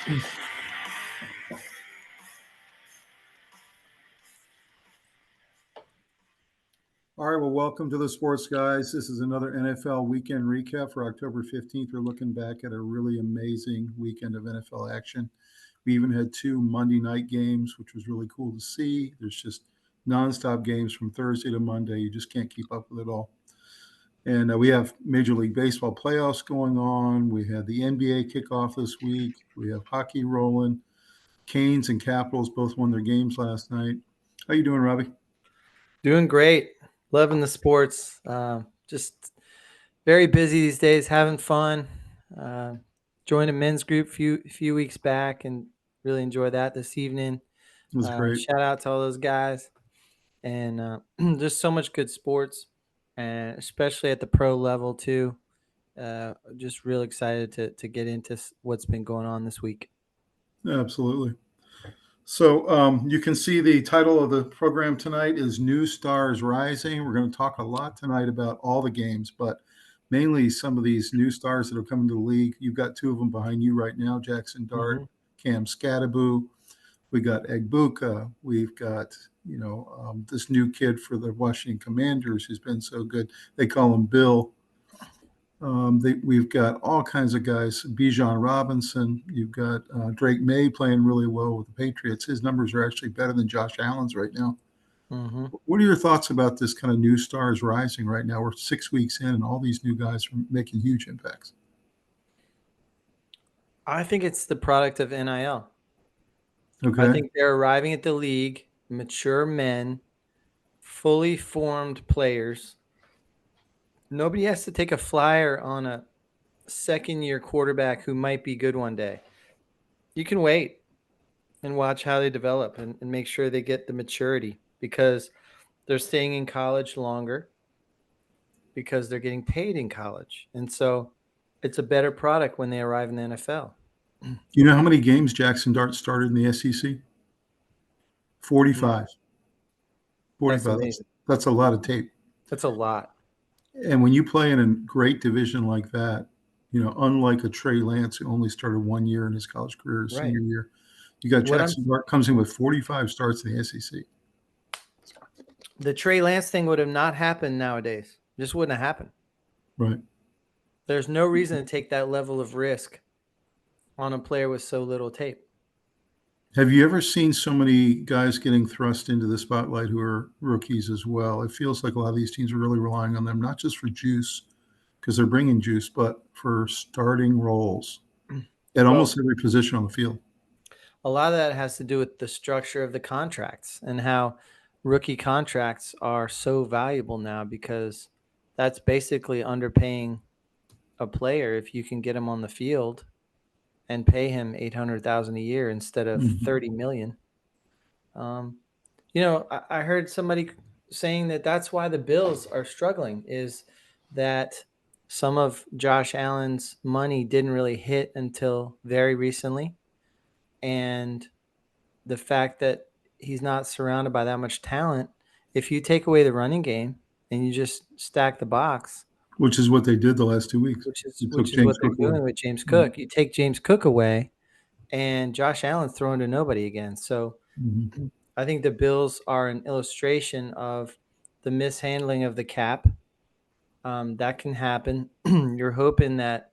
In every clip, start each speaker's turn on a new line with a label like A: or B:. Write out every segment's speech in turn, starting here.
A: All right, well, welcome to the Sports Guyz. This is another NFL weekend recap for October 15th. We're looking back at a really amazing weekend of NFL action. We even had 2 Monday night games, which was really cool to see. There's just nonstop games from Thursday to Monday. You just can't keep up with it all. And we have Major League Baseball playoffs going on. We had the NBA kickoff this week. We have hockey rolling. Canes and Capitals both won their games last night. How you doing, Robbie?
B: Doing great. Loving the sports. Just very busy these days, having fun. Joined a men's group a few weeks back and really enjoyed that this evening.
A: It was great.
B: Shout out to all those guys. And just so much good sports, and especially at the pro level too. Just real excited to get into what's been going on this week.
A: Absolutely. So you can see the title of the program tonight is New Stars Rising. We're going to talk a lot tonight about all the games, but mainly some of these new stars that are coming to the league. You've got 2 of them behind you right now, Jackson Dart, Cam Scadaboo. We got Egbuka. We've got, this new kid for the Washington Commanders who's been so good. They call him Bill. We've got all kinds of guys. Bijan Robinson. You've got Drake May playing really well with the Patriots. His numbers are actually better than Josh Allen's right now.
B: Mm-hmm.
A: What are your thoughts about this kind of new stars rising right now? We're 6 weeks in, and all these new guys are making huge impacts.
B: I think it's the product of NIL.
A: Okay.
B: I think they're arriving at the league, mature men, fully formed players. Nobody has to take a flyer on a second-year quarterback who might be good one day. You can wait and watch how they develop and make sure they get the maturity because they're staying in college longer because they're getting paid in college. And so it's a better product when they arrive in the NFL.
A: You know how many games Jackson Dart started in the SEC? 45. 45. That's a lot of tape.
B: That's a lot.
A: And when you play in a great division like that, unlike a Trey Lance who only started 1 year in his college career, his senior year, you got Jackson Dart comes in with 45 starts in the SEC.
B: The Trey Lance thing would have not happened nowadays. Just wouldn't have happened.
A: Right.
B: There's no reason to take that level of risk on a player with so little tape.
A: Have you ever seen so many guys getting thrust into the spotlight who are rookies as well? It feels like a lot of these teams are really relying on them, not just for juice, because they're bringing juice, but for starting roles at almost every position on the field.
B: A lot of that has to do with the structure of the contracts and how rookie contracts are so valuable now because that's basically underpaying a player if you can get him on the field and pay him $800,000 a year instead of $30 million. I heard somebody saying that that's why the Bills are struggling is that some of Josh Allen's money didn't really hit until very recently. And the fact that he's not surrounded by that much talent, if you take away the running game and you just stack the box,
A: which is what they did the last 2 weeks.
B: Which is what they're doing with James Cook. You take James Cook away, and Josh Allen's thrown to nobody again. So I think the Bills are an illustration of the mishandling of the cap. That can happen. You're hoping that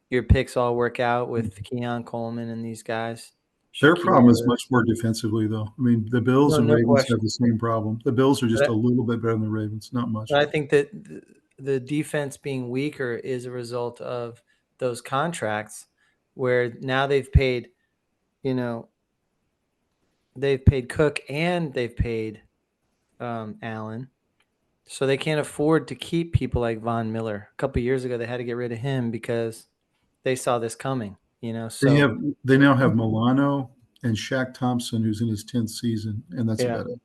B: your picks all work out with Keon Coleman and these guys.
A: Their problem is much more defensively, though. I mean, the Bills and Ravens have the same problem. The Bills are just a little bit better than the Ravens, not much.
B: But I think that the defense being weaker is a result of those contracts where now they've paid, they've paid Cook and they've paid Allen. So they can't afford to keep people like Von Miller. A couple of years ago, they had to get rid of him because they saw this coming, So
A: they now have Milano and Shaq Thompson, who's in his 10th season, and that's about it.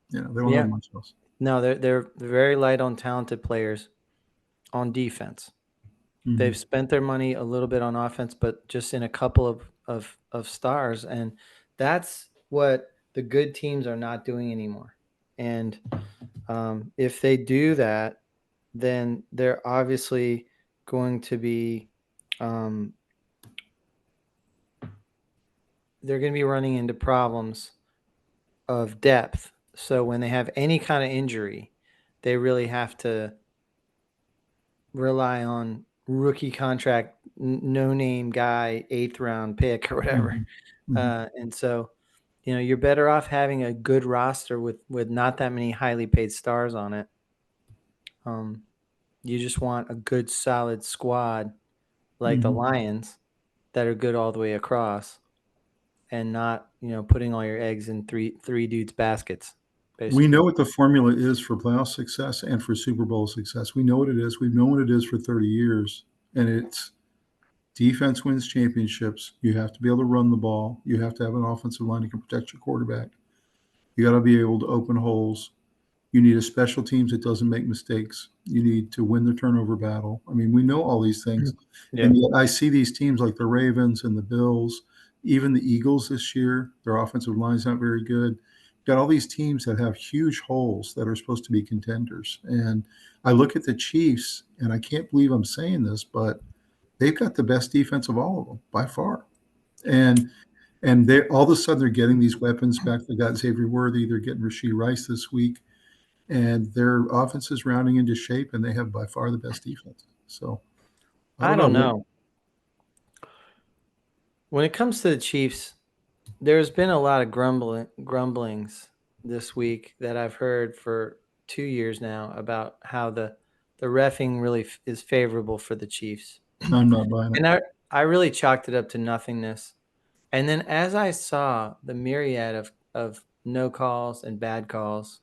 A: They don't have much else.
B: No, they're very light on talented players on defense. They've spent their money a little bit on offense, but just in a couple of stars. And that's what the good teams are not doing anymore. And if they do that, then they're obviously going to be they're going to be running into problems of depth. So when they have any kind of injury, they really have to rely on rookie contract, no name guy, 8th round pick or whatever. And so, you're better off having a good roster with not that many highly paid stars on it. You just want a good solid squad like the Lions that are good all the way across, and not putting all your eggs in three dudes baskets.
A: We
B: Basically.
A: know what the formula is for playoff success and for Super Bowl success. We know what it is. We've known what it is for 30 years, and it's defense wins championships. You have to be able to run the ball. You have to have an offensive line that can protect your quarterback. You got to be able to open holes. You need a special teams that doesn't make mistakes. You need to win the turnover battle. I mean, we know all these things.
B: Yeah.
A: And yet I see these teams like the Ravens and the Bills, even the Eagles this year, their offensive line's not very good. Got all these teams that have huge holes that are supposed to be contenders. And I look at the Chiefs, and I can't believe I'm saying this, but they've got the best defense of all of them by far. And they all of a sudden they're getting these weapons back. They got Xavier Worthy. They're getting Rasheed Rice this week, and their offense is rounding into shape, and they have by far the best defense. So
B: I don't know. When it comes to the Chiefs, there's been a lot of grumblings this week that I've heard for 2 years now about how the reffing really is favorable for the Chiefs.
A: I'm not buying it.
B: And I really chalked it up to nothingness. And then as I saw the myriad of no calls and bad calls,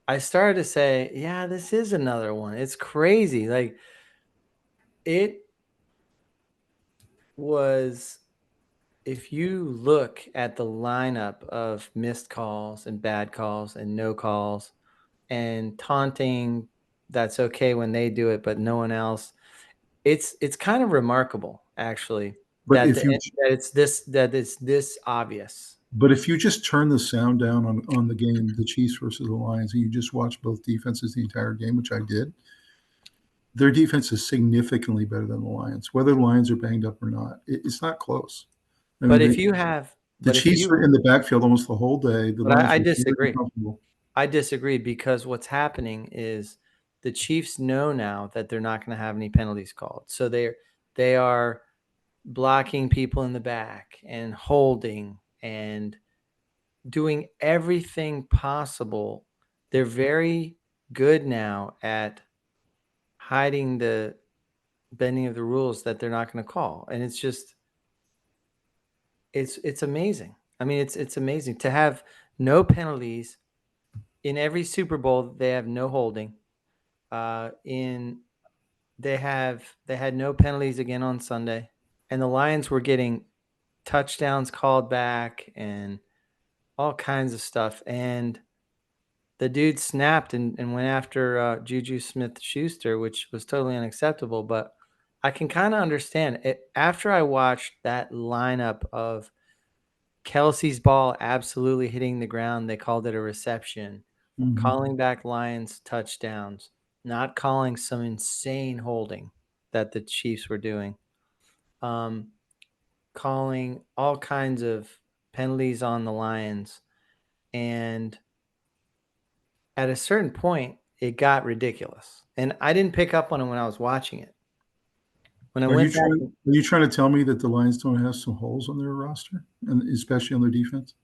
B: I started to say, yeah, this is another one. It's crazy. Like, it was, if you look at the lineup of missed calls and bad calls and no calls and taunting, that's okay when they do it, but no one else. It's kind of remarkable, actually,
A: But
B: that
A: if you
B: it's this obvious.
A: but if you just turn the sound down on the game, the Chiefs versus the Lions, and you just watch both defenses the entire game, which I did, their defense is significantly better than the Lions. Whether the Lions are banged up or not, it's not close. I
B: But
A: mean,
B: if you have,
A: the Chiefs were in the backfield almost the whole day. The
B: but
A: Lions
B: I
A: were very
B: disagree.
A: comfortable.
B: I disagree, because what's happening is the Chiefs know now that they're not going to have any penalties called. So they are blocking people in the back and holding and doing everything possible. They're very good now at hiding the bending of the rules that they're not going to call. And it's just it's amazing. I mean, it's amazing to have no penalties in every Super Bowl. They have no holding. They had no penalties again on Sunday, and the Lions were getting touchdowns called back and all kinds of stuff. And the dude snapped and went after Juju Smith-Schuster, which was totally unacceptable. But I can kind of understand it. After I watched that lineup of Kelsey's ball absolutely hitting the ground, they called it a reception, calling back Lions touchdowns, not calling some insane holding that the Chiefs were doing, calling all kinds of penalties on the Lions. And at a certain point, it got ridiculous. And I didn't pick up on it when I was watching it. When I
A: Are
B: went back,
A: you trying to tell me that the Lions don't have some holes on their roster, and especially on their defense?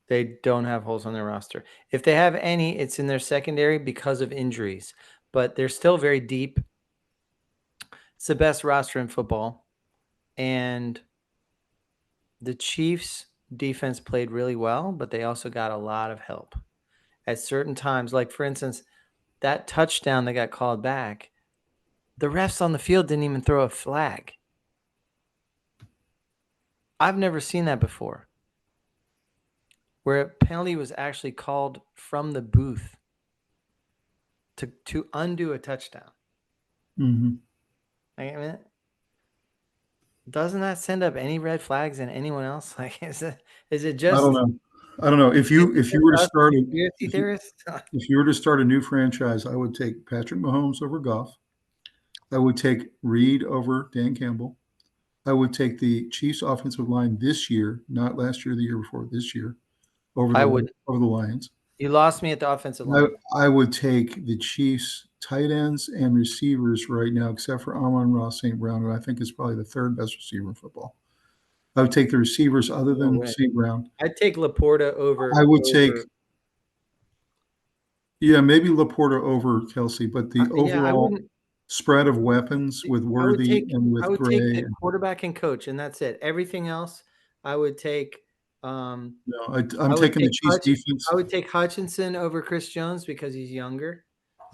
B: they don't have holes on their roster. If they have any, it's in their secondary because of injuries. But they're still very deep. It's the best roster in football. And the Chiefs' defense played really well, but they also got a lot of help at certain times. Like, for instance, that touchdown that got called back, the refs on the field didn't even throw a flag. I've never seen that before, where a penalty was actually called from the booth to undo a touchdown. I mean, doesn't that send up any red flags in anyone else? Like, is it just?
A: I don't know. If you were to start
B: conspiracy theorists?
A: if you were to start a new franchise, I would take Patrick Mahomes over Goff. I would take Reed over Dan Campbell. I would take the Chiefs offensive line this year, not last year, the year before, this year, over
B: I
A: the
B: wouldn't.
A: Lions.
B: You lost me at the offensive
A: I,
B: line.
A: I would take the Chiefs tight ends and receivers right now, except for Amon-Ra St. Brown, who I think is probably the third best receiver in football. I would take the receivers other
B: No
A: than
B: way.
A: St. Brown.
B: I'd take Laporta over.
A: I would take, yeah, maybe Laporta over Kelsey, but the
B: Yeah, I
A: overall
B: wouldn't.
A: spread of weapons with
B: I would
A: Worthy
B: take.
A: and
B: I
A: with
B: would take
A: Gray.
B: the quarterback and coach, and that's it. Everything else, I would take.
A: No,
B: I
A: I'm
B: would
A: taking the
B: take
A: Chiefs defense.
B: I would take Hutchinson over Chris Jones because he's younger.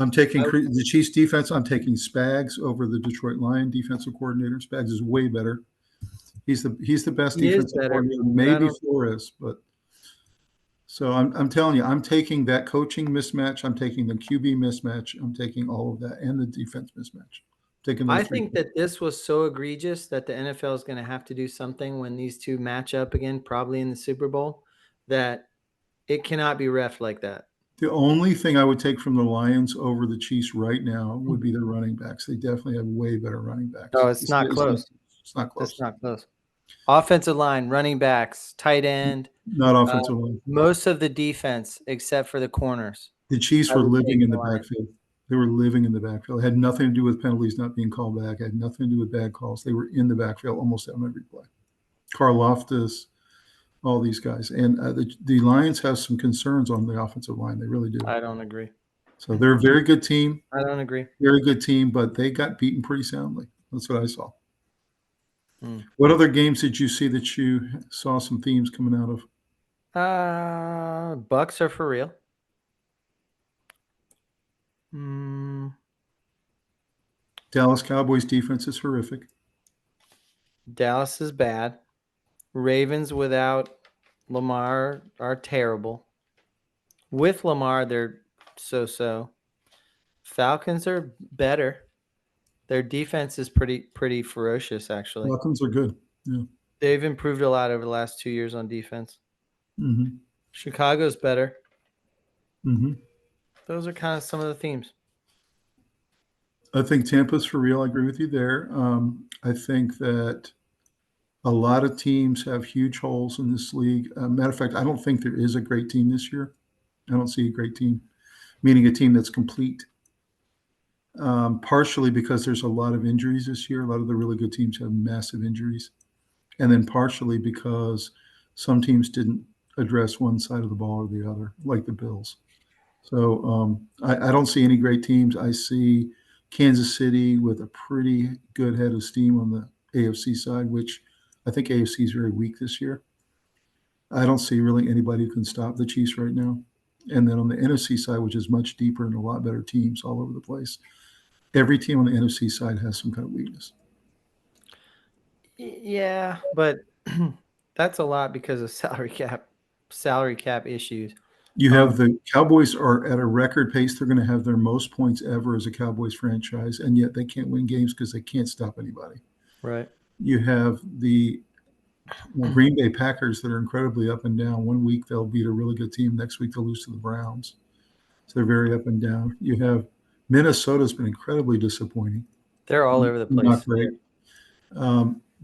A: I'm taking
B: I would-
A: the Chiefs defense. I'm taking Spags over the Detroit Lion defensive coordinator. Spags is way better. He's the best
B: He is
A: defensive
B: better,
A: coordinator,
B: but I
A: maybe
B: don't.
A: Flores, but so I'm telling you, I'm taking that coaching mismatch. I'm taking the QB mismatch. I'm taking all of that and the defense mismatch. Taking those
B: I
A: three.
B: think that this was so egregious that the NFL is going to have to do something when these two match up again, probably in the Super Bowl, that it cannot be ref like that.
A: The only thing I would take from the Lions over the Chiefs right now would be their running backs. They definitely have way better running backs.
B: No, it's not close.
A: It's not close.
B: It's not close. Offensive line, running backs, tight end,
A: Not offensive line.
B: most of the defense except for the corners.
A: The Chiefs
B: I
A: were
B: would
A: living
B: take
A: in
B: the
A: the
B: Lions.
A: backfield. They were living in the backfield. It had nothing to do with penalties not being called back. It had nothing to do with bad calls. They were in the backfield almost on every play. Karloftis, all these guys. And the Lions have some concerns on the offensive line. They really do.
B: I don't agree.
A: So they're a very good team.
B: I don't agree.
A: Very good team, but they got beaten pretty soundly. That's what I saw.
B: Hmm.
A: What other games did you see that you saw some themes coming out of?
B: Bucks are for real.
A: Dallas Cowboys defense is horrific.
B: Dallas is bad. Ravens without Lamar are terrible. With Lamar, they're so-so. Falcons are better. Their defense is pretty ferocious, actually.
A: Falcons are good. Yeah.
B: They've improved a lot over the last 2 years on defense.
A: Mm-hmm.
B: Chicago's better.
A: Mm-hmm.
B: Those are kind of some of the themes.
A: I think Tampa's for real. I agree with you there. I think that a lot of teams have huge holes in this league. Matter of fact, I don't think there is a great team this year. I don't see a great team, meaning a team that's complete. Partially because there's a lot of injuries this year. A lot of the really good teams have massive injuries. And then partially because some teams didn't address one side of the ball or the other, like the Bills. So I don't see any great teams. I see Kansas City with a pretty good head of steam on the AFC side, which I think AFC is very weak this year. I don't see really anybody who can stop the Chiefs right now. And then on the NFC side, which is much deeper and a lot better teams all over the place, every team on the NFC side has some kind of weakness.
B: Yeah, but that's a lot because of salary cap issues.
A: You have the Cowboys are at a record pace. They're going to have their most points ever as a Cowboys franchise, and yet they can't win games because they can't stop anybody.
B: Right.
A: You have the Green Bay Packers that are incredibly up and down. One week they'll beat a really good team. Next week they'll lose to the Browns. So they're very up and down. You have Minnesota's been incredibly disappointing.
B: They're all over the place.
A: Not great.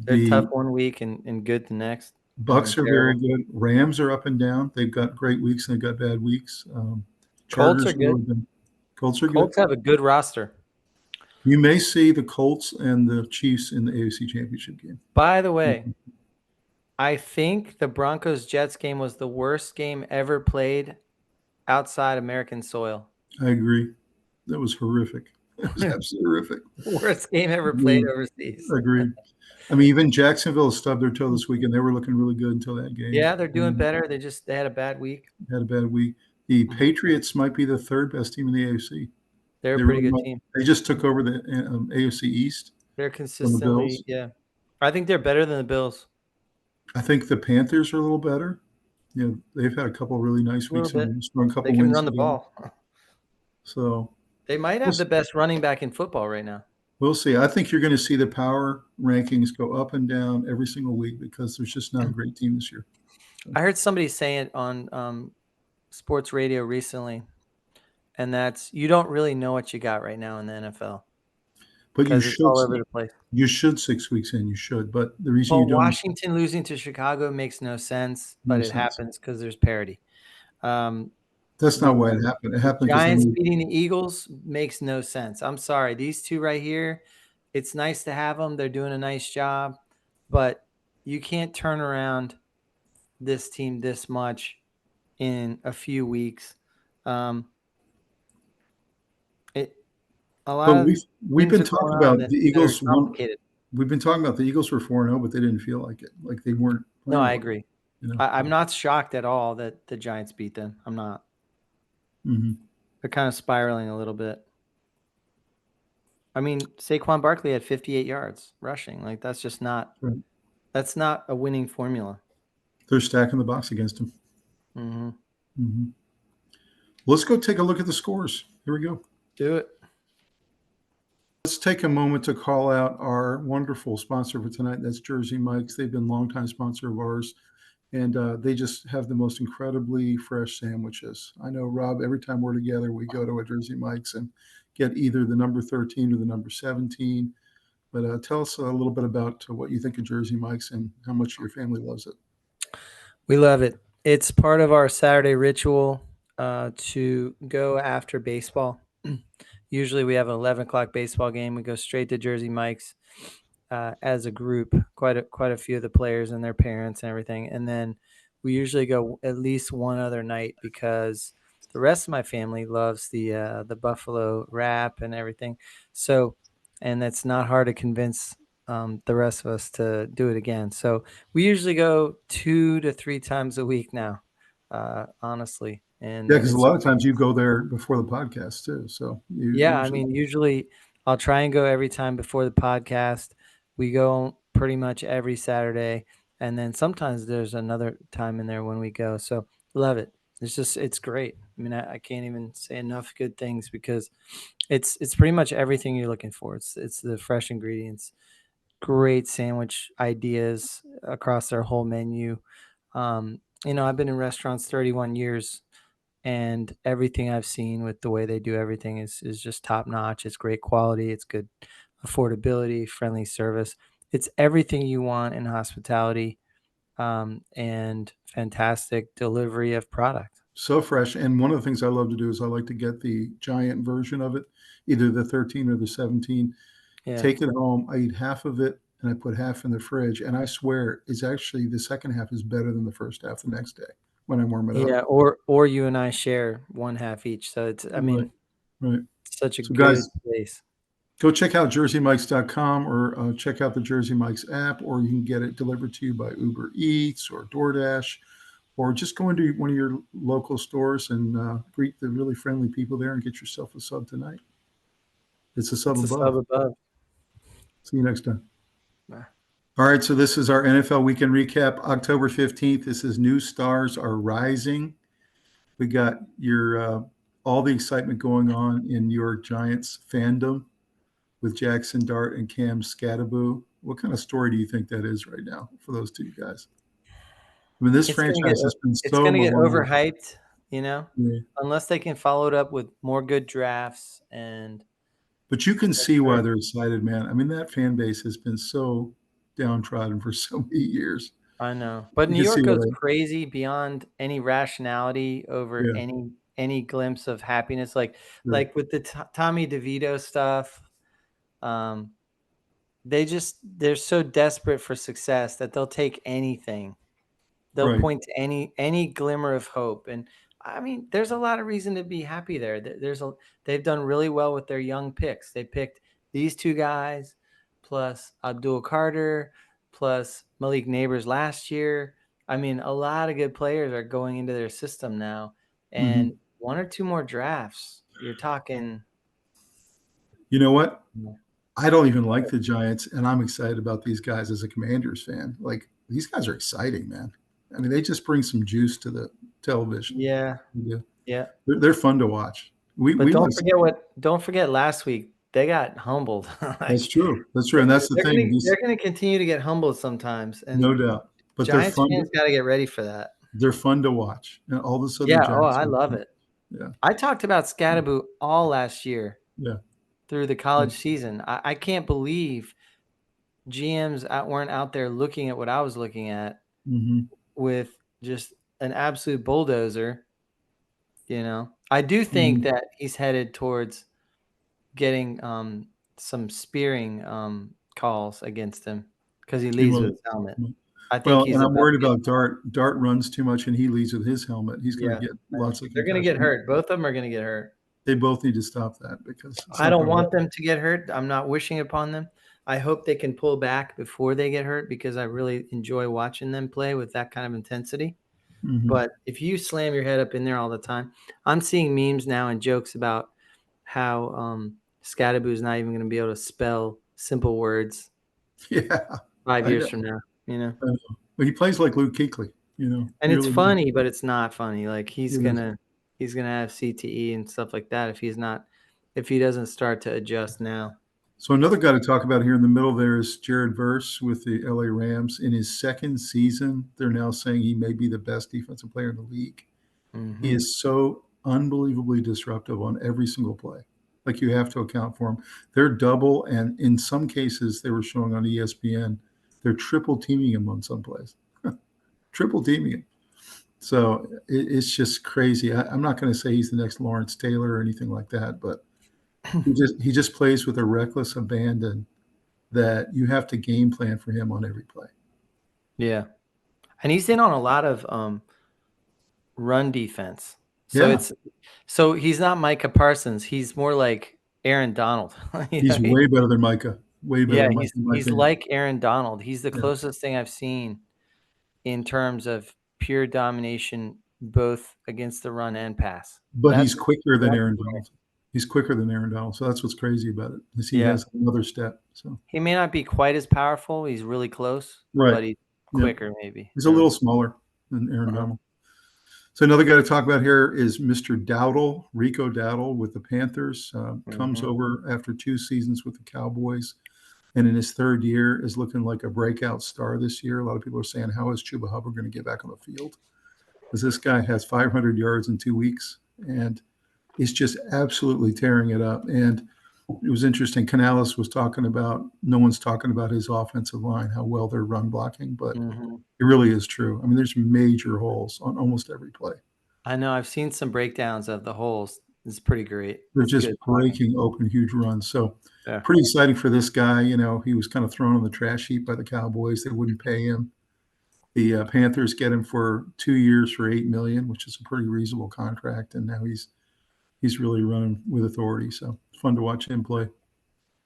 B: They're tough one week and good the next.
A: Bucks are very good. Rams are up and down. They've got great weeks and they've got bad weeks.
B: Colts are good.
A: Colts are good.
B: Colts have a good roster.
A: You may see the Colts and the Chiefs in the AFC Championship game.
B: By the way, I think the Broncos-Jets game was the worst game ever played outside American soil.
A: I agree. That was horrific. It was absolutely horrific.
B: Worst game ever played overseas.
A: Agreed. I mean, even Jacksonville stubbed their toe this weekend. They were looking really good until that game.
B: Yeah, they're doing better. They had a bad week.
A: Had a bad week. The Patriots might be the third best team in the AFC.
B: They're a pretty good team.
A: They just took over the AFC East.
B: They're consistently, yeah. I think they're better than the Bills.
A: I think the Panthers are a little better. You know, they've had a couple of really nice weeks and run a couple
B: they can
A: wins.
B: Run the ball.
A: So
B: they might have the best running back in football right now.
A: We'll see. I think you're going to see the power rankings go up and down every single week because there's just not a great team this year.
B: I heard somebody say it on sports radio recently, and that's you don't really know what you got right now in the NFL.
A: But you
B: because it's all
A: should
B: over the place.
A: 6 weeks in. You should. But the reason
B: Well,
A: you don't
B: Washington losing to Chicago makes no sense, but
A: makes
B: it
A: sense.
B: happens because there's parity. Um,
A: That's
B: the
A: not why it happened. It
B: the
A: happened because they
B: Giants
A: moved.
B: beating the Eagles makes no sense. I'm sorry. These two right here, it's nice to have them. They're doing a nice job, but you can't turn around this team this much in a few weeks. It a
A: But
B: lot of
A: we've
B: things
A: been
B: are going
A: talking
B: on
A: about
B: that
A: the
B: are
A: Eagles.
B: complicated.
A: We've been talking about the Eagles were 4-0, but they didn't feel like it. Like they weren't
B: No,
A: playing
B: I
A: well.
B: agree.
A: You know.
B: I'm not shocked at all that the Giants beat them. I'm not.
A: Mm-hmm.
B: They're kind of spiraling a little bit. I mean, Saquon Barkley had 58 yards rushing. Like that's just not
A: Right.
B: that's not a winning formula.
A: They're stacking the box against him.
B: Mm-hmm.
A: Mm-hmm. Let's go take a look at the scores. Here we go.
B: Do it.
A: Let's take a moment to call out our wonderful sponsor for tonight. That's Jersey Mike's. They've been a longtime sponsor of ours, and they just have the most incredibly fresh sandwiches. I know, Rob, every time we're together, we go to a Jersey Mike's and get either the number 13 or the number 17. But tell us a little bit about what you think of Jersey Mike's and how much your family loves it.
B: We love it. It's part of our Saturday ritual to go after baseball. Usually we have an 11 o'clock baseball game. We go straight to Jersey Mike's as a group, quite a few of the players and their parents and everything. And then we usually go at least one other night because the rest of my family loves the buffalo wrap and everything. So, and it's not hard to convince the rest of us to do it again. So we usually go 2 to 3 times a week now, honestly. And
A: Yeah, because a
B: it's
A: lot of times you go there before the podcast too. So you
B: yeah, I
A: usually
B: mean, usually I'll try and go every time before the podcast. We go pretty much every Saturday, and then sometimes there's another time in there when we go. So love it. It's great. I mean, I can't even say enough good things because it's pretty much everything you're looking for. It's the fresh ingredients, great sandwich ideas across their whole menu. I've been in restaurants 31 years and everything I've seen with the way they do everything is just top notch. It's great quality. It's good affordability, friendly service. It's everything you want in hospitality, and fantastic delivery of product.
A: so fresh. And one of the things I love to do is I like to get the giant version of it, either the 13 or the 17.
B: Yeah.
A: Take it home. I eat half of it and I put half in the fridge. And I swear it's actually the second half is better than the first half the next day when I warm it up.
B: Yeah. Or you and I share one half each. So I mean,
A: Right.
B: such a
A: So,
B: good
A: guys,
B: place.
A: go check out jerseymikes.com or check out the Jersey Mike's app, or you can get it delivered to you by Uber Eats or DoorDash, or just go into one of your local stores and greet the really friendly people there and get yourself a sub tonight. It's a sub
B: It's a
A: above.
B: sub above.
A: See you next time.
B: Bye.
A: All right, so this is our NFL weekend recap, October 15th. This is New Stars Are Rising. We got your all the excitement going on in your Giants fandom with Jackson Dart and Cam Scattaboo. What kind of story do you think that is right now for those two guys? I mean, this
B: It's gonna
A: franchise has been
B: it's
A: so
B: gonna get
A: maligned.
B: overhyped,
A: Yeah.
B: unless they can follow it up with more good drafts and
A: But you can see why they're excited, man. I mean, that fan base has been so downtrodden for so many years.
B: I know. But
A: You
B: New
A: can see
B: York goes
A: why.
B: crazy beyond any rationality over
A: Yeah,
B: any glimpse of happiness. Like
A: right,
B: like with the Tommy DeVito stuff, um, they're so desperate for success that they'll take anything. They'll
A: right.
B: point to any glimmer of hope. And I mean, there's a lot of reason to be happy there. They've done really well with their young picks. They picked these two guys plus Abdul Carter plus Malik Neighbors last year. I mean, a lot of good players are going into their system now.
A: Hmm.
B: And one or two more drafts, you're talking.
A: You know what? I don't even like the Giants, and I'm excited about these guys as a Commanders fan. Like, these guys are exciting, man. I mean, they just bring some juice to the television.
B: Yeah.
A: They do.
B: Yeah.
A: They're fun to watch.
B: But
A: We like.
B: don't forget last week they got humbled.
A: That's
B: Like
A: true. That's true, and that's the thing.
B: they're gonna continue to get humbled sometimes,
A: No
B: and
A: doubt. But they're
B: Giants
A: fun.
B: fans gotta get ready for that.
A: They're fun to watch, and all this other
B: Yeah, oh,
A: Giants.
B: I love it.
A: Yeah,
B: I talked about Scattaboo all last year.
A: yeah.
B: through the college season. I can't believe GMs weren't out there looking at what I was looking at with just an absolute bulldozer. I do think that he's headed towards getting some spearing calls against him because he leads with his helmet. I think
A: Well,
B: he's
A: and I'm
B: about
A: worried
B: to get.
A: about Dart. Dart runs too much, and he leads with his helmet. He's going to get lots of
B: They're going to get
A: concussions.
B: hurt. Both of them are going to get hurt.
A: They both need to stop that because it's
B: I
A: not
B: don't
A: going to
B: want
A: work.
B: them to get hurt. I'm not wishing upon them. I hope they can pull back before they get hurt because I really enjoy watching them play with that kind of intensity. But if you slam your head up in there all the time, I'm seeing memes now and jokes about how Scadaboo's not even going to be able to spell simple words.
A: Yeah,
B: 5 years from now,
A: I know. But he plays like Luke Kuechly,
B: and it's
A: really
B: funny, but it's not funny. Like he's
A: It is.
B: gonna have CTE and stuff like that if he doesn't start to adjust now.
A: So another guy to talk about here in the middle there is Jared Verse with the LA Rams. In his second season, they're now saying he may be the best defensive player in the league. He is so unbelievably disruptive on every single play. Like you have to account for him. They're double, and in some cases, they were showing on ESPN, they're triple teaming him on some plays. Triple teaming him. So it's just crazy. I'm not going to say he's the next Lawrence Taylor or anything like that, but he just plays with a reckless abandon that you have to game plan for him on every play.
B: Yeah, and he's in on a lot of run defense. So he's not Micah Parsons. He's more like Aaron Donald.
A: He's way better than Micah. Way better than Micah.
B: He's like Aaron Donald. He's the closest thing I've seen in terms of pure domination, both against the run and pass.
A: But he's quicker than Aaron Donald. He's quicker than Aaron Donald. So that's what's crazy about it. Is he has another step. So
B: he may not be quite as powerful. He's really close, but he's quicker maybe.
A: He's a little smaller than Aaron Donald. So another guy to talk about here is Mr. Dowdle, Rico Dowdle with the Panthers. Comes over after 2 seasons with the Cowboys, and in his third year is looking like a breakout star this year. A lot of people are saying, how is Chuba Hubbard going to get back on the field? Because this guy has 500 yards in 2 weeks, and he's just absolutely tearing it up. And it was interesting. Canales was talking about, no one's talking about his offensive line, how well they're run blocking, but it really is true. I mean, there's major holes on almost every play.
B: I know. I've seen some breakdowns of the holes. It's pretty great.
A: They're just breaking open huge runs. So pretty exciting for this guy. He was kind of thrown on the trash heap by the Cowboys. They wouldn't pay him. The Panthers get him for 2 years for $8 million, which is a pretty reasonable contract. And now he's really running with authority. So it's fun to watch him play.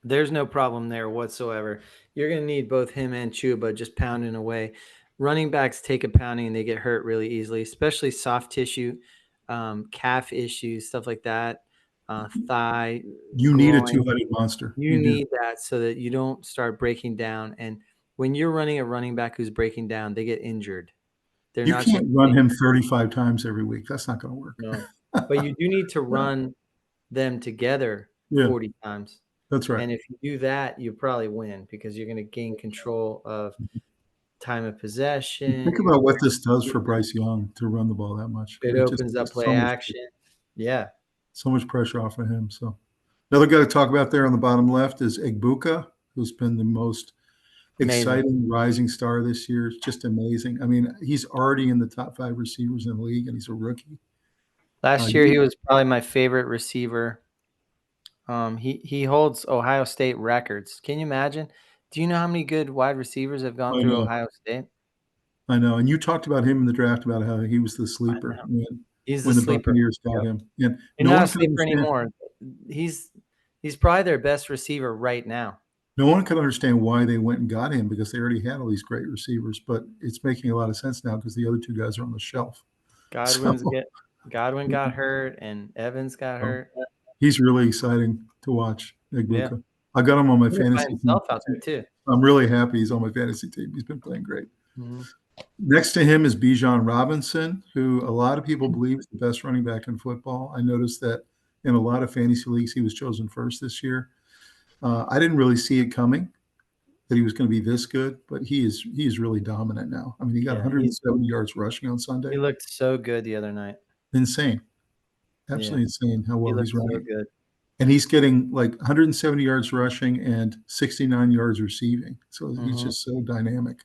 B: There's no problem there whatsoever. You're going to need both him and Chuba just pounding away. Running backs take a pounding and they get hurt really easily, especially soft tissue, calf issues, stuff like that, thigh.
A: You need a two-headed monster.
B: You need that so that you don't start breaking down. And when you're running a running back who's breaking down, they get injured.
A: You can't run him 35 times every week. That's not going to work.
B: No. But you do need to run them together 40 times.
A: That's right.
B: And if you do that, you probably win because you're going to gain control of time of possession.
A: Think about what this does for Bryce Young to run the ball that much.
B: It opens up play action. Yeah.
A: So much pressure off of him. So another guy to talk about there on the bottom left is Egbuka, who's been the most exciting rising star this year. It's just amazing. I mean, he's already in the top 5 receivers in the league, and he's a rookie.
B: Last year, he was probably my favorite receiver. He holds Ohio State records. Can you imagine? Do you know how many good wide receivers have gone through Ohio State?
A: I know. And you talked about him in the draft about how he was the sleeper.
B: He's
A: when
B: the
A: sleeper. Buccaneers got him. And
B: he's not a sleeper anymore. He's probably their best receiver right now.
A: No one could understand why they went and got him because they already had all these great receivers. But it's making a lot of sense now because the other 2 guys are on the shelf.
B: Godwin got hurt and Evans got hurt.
A: He's really exciting to watch. Egbuka. I got him on my fantasy team.
B: Out there too.
A: I'm really happy he's on my fantasy team. He's been playing great. Next to him is Bijan Robinson, who a lot of people believe is the best running back in football. I noticed that in a lot of fantasy leagues, he was chosen first this year. I didn't really see it coming that he was going to be this good, but he is really dominant now. I mean, he got 170 yards rushing on Sunday.
B: He looked so good the other night.
A: Insane. Absolutely insane how well he's running.
B: So good.
A: and he's getting like 170 yards rushing and 69 yards receiving. So he's just so dynamic.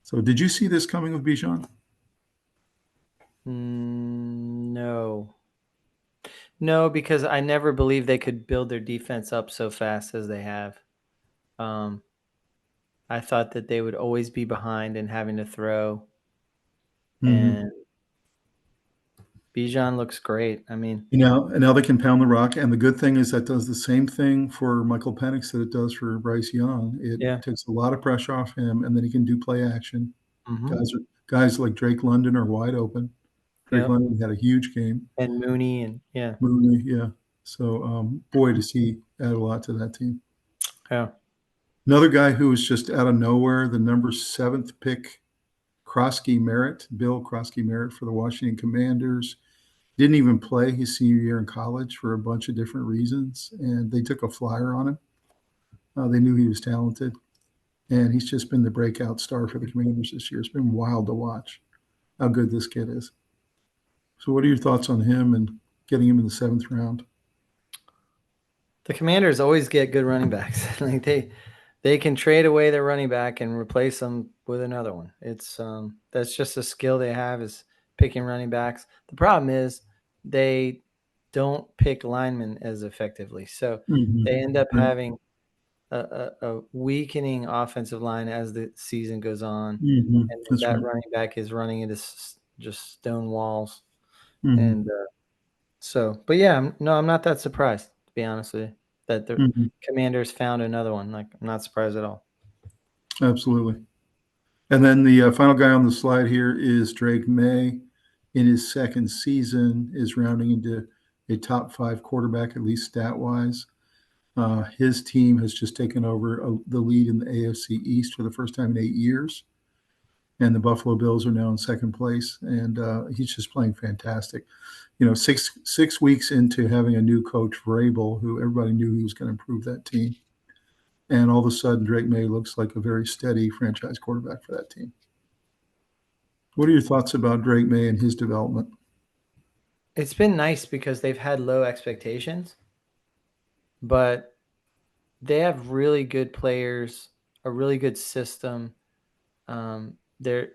A: So did you see this coming with Bijan?
B: No. No, because I never believed they could build their defense up so fast as they have. I thought that they would always be behind and having to throw. And Bijan looks great. I mean,
A: And now they can pound the rock. And the good thing is that does the same thing for Michael Penix that it does for Bryce Young. It
B: yeah.
A: takes a lot of pressure off him, and then he can do play action.
B: Mm-hmm.
A: Guys like Drake London are wide open. Drake
B: Yep.
A: London had a huge game.
B: And Mooney and yeah.
A: Mooney, yeah. So boy, does he add a lot to that team.
B: Yeah.
A: Another guy who was just out of nowhere, the number 7th pick, Bill Krosky Merritt for the Washington Commanders. Didn't even play his senior year in college for a bunch of different reasons, and they took a flyer on him. They knew he was talented, and he's just been the breakout star for the Commanders this year. It's been wild to watch how good this kid is. So what are your thoughts on him and getting him in the 7th round?
B: The Commanders always get good running backs. Like they can trade away their running back and replace them with another one. It's that's just a skill they have, is picking running backs. The problem is they don't pick linemen as effectively. So they end up having a weakening offensive line as the season goes on. And
A: That's
B: that
A: right.
B: running back is running into just stone walls.
A: Mm-hmm.
B: And but yeah, I'm not that surprised, to be honest with you, that the Commanders found another one. Like, I'm not surprised at all.
A: Absolutely. And then the final guy on the slide here is Drake May. In his 2nd season, is rounding into a top 5 quarterback, at least stat-wise. His team has just taken over the lead in the AFC East for the first time in 8 years. And the Buffalo Bills are now in 2nd place. And he's just playing fantastic. You know, six weeks into having a new coach, Vrabel, who everybody knew he was going to improve that team. And all of a sudden, Drake May looks like a very steady franchise quarterback for that team. What are your thoughts about Drake May and his development?
B: It's been nice because they've had low expectations, but they have really good players, a really good system. They've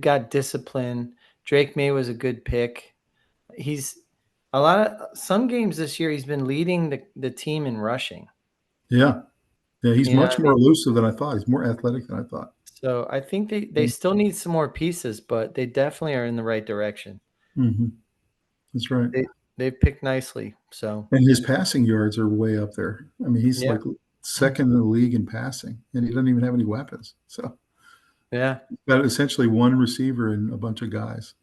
B: got discipline. Drake May was a good pick. He's some games this year he's been leading the team in rushing.
A: Yeah. He's
B: You know
A: much
B: what I
A: more
B: mean?
A: elusive than I thought. He's more athletic than I thought.
B: So I think they still need some more pieces, but they definitely are in the right direction.
A: That's right.
B: They've picked nicely. So,
A: And his passing yards are way up there. I mean, he's
B: yeah.
A: like 2nd in the league in passing, and he doesn't even have any weapons. So
B: Yeah.
A: got essentially one receiver and a bunch of guys.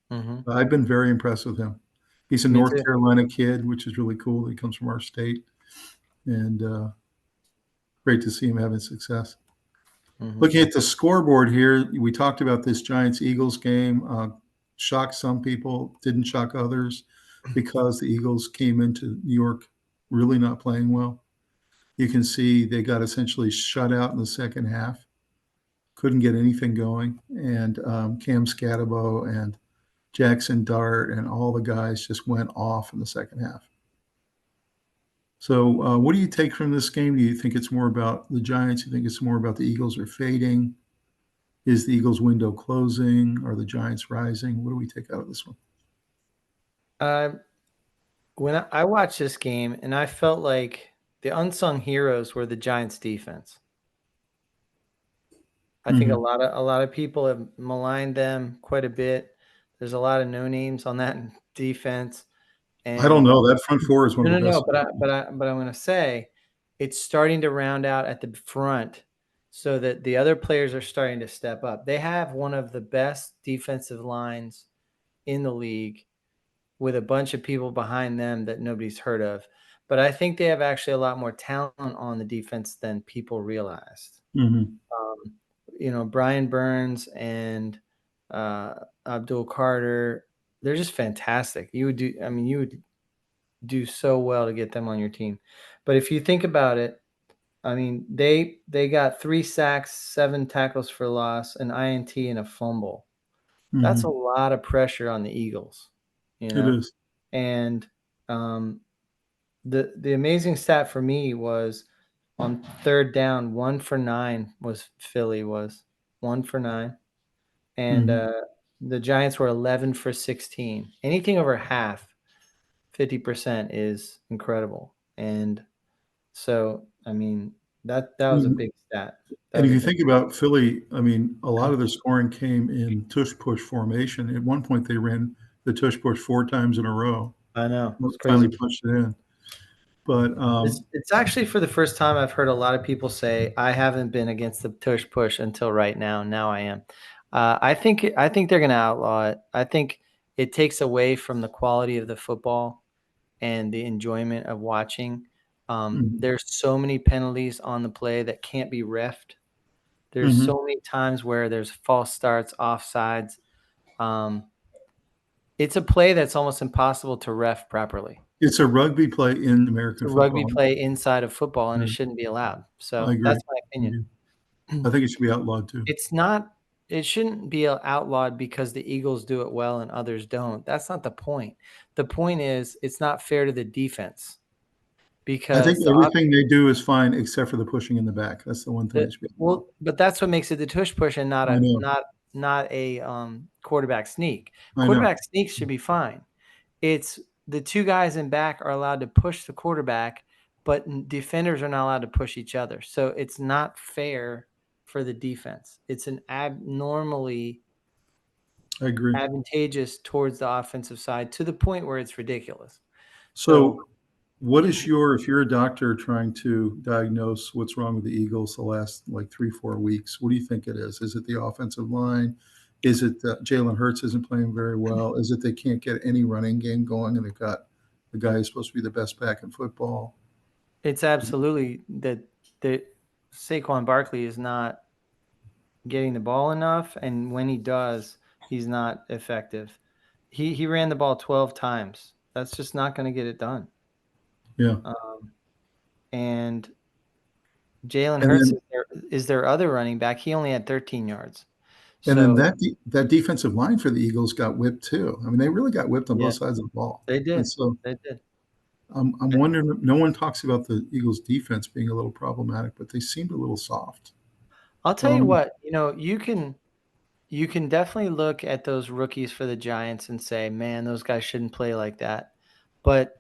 A: I've been very impressed with him. He's a
B: Me
A: North
B: too.
A: Carolina kid, which is really cool. He comes from our state, and great to see him having success. Looking at the scoreboard here, we talked about this Giants-Eagles game. Shocked some people, didn't shock others, because the Eagles came into New York really not playing well. You can see they got essentially shut out in the 2nd half, couldn't get anything going, and Cam Scatabo and Jackson Dart and all the guys just went off in the 2nd half. So what do you take from this game? Do you think it's more about the Giants? Do you think it's more about the Eagles are fading? Is the Eagles' window closing? Are the Giants rising? What do we take out of this one?
B: When I watched this game, and I felt like the unsung heroes were the Giants' defense. I think a lot of people have maligned them quite a bit. There's a lot of no names on that defense.
A: I don't
B: And
A: know. That front four is one of the
B: no,
A: best.
B: but I'm going to say it's starting to round out at the front, so that the other players are starting to step up. They have one of the best defensive lines in the league, with a bunch of people behind them that nobody's heard of. But I think they have actually a lot more talent on the defense than people realized. Brian Burns and Abdul Carter, they're just fantastic. You would do so well to get them on your team. But if you think about it, I mean, they got 3 sacks, 7 tackles for loss, an INT, and a fumble. That's a lot of pressure on the Eagles,
A: It is.
B: and The amazing stat for me was on third down, 1 for 9 was Philly was 1 for 9. And the Giants were 11 for 16. Anything over half, 50% is incredible. And so, I mean, that was a big stat.
A: And if you think about Philly, I mean, a lot of their scoring came in tush-push formation. At one point, they ran the tush-push 4 times in a row.
B: I know. It's
A: Finally
B: crazy.
A: pushed it in. But
B: It's actually for the first time I've heard a lot of people say I haven't been against the tush push until right now. Now I am. I think they're going to outlaw it. I think it takes away from the quality of the football and the enjoyment of watching. There's so many penalties on the play that can't be reffed. There's so many times where there's false starts, offsides. It's a play that's almost impossible to ref properly.
A: it's a rugby play in American
B: It's a
A: football.
B: rugby play inside of football, and it shouldn't be allowed. So
A: I agree.
B: that's my opinion.
A: I think it should be outlawed too.
B: It shouldn't be outlawed because the Eagles do it well and others don't. That's not the point. The point is it's not fair to the defense
A: I think
B: because
A: everything they do is fine except for the pushing in the back. That's the one thing that should be outlawed.
B: but that's what makes it the tush push and not
A: I know.
B: not a quarterback sneak.
A: I know.
B: Quarterback sneaks should be fine. It's the two guys in back are allowed to push the quarterback, but defenders are not allowed to push each other. So it's not fair for the defense. It's an abnormally
A: I agree.
B: advantageous towards the offensive side to the point where it's ridiculous.
A: So what is if you're a doctor trying to diagnose what's wrong with the Eagles the last like 3-4 weeks, what do you think it is? Is it the offensive line? Is it that Jalen Hurts isn't playing very well? Is it they can't get any running game going and they've got the guy who's supposed to be the best back in football?
B: It's absolutely that Saquon Barkley is not getting the ball enough, and when he does, he's not effective. He ran the ball 12 times. That's just not going to get it done.
A: Yeah.
B: And Jalen Hurts is their other running back. He only had 13 yards.
A: And then that defensive line for the Eagles got whipped too. I mean, they really got whipped on both sides of the ball.
B: They did.
A: And so
B: they did.
A: I'm wondering. No one talks about the Eagles' defense being a little problematic, but they seemed a little soft.
B: I'll tell you what. You can definitely look at those rookies for the Giants and say, "Man, those guys shouldn't play like that," but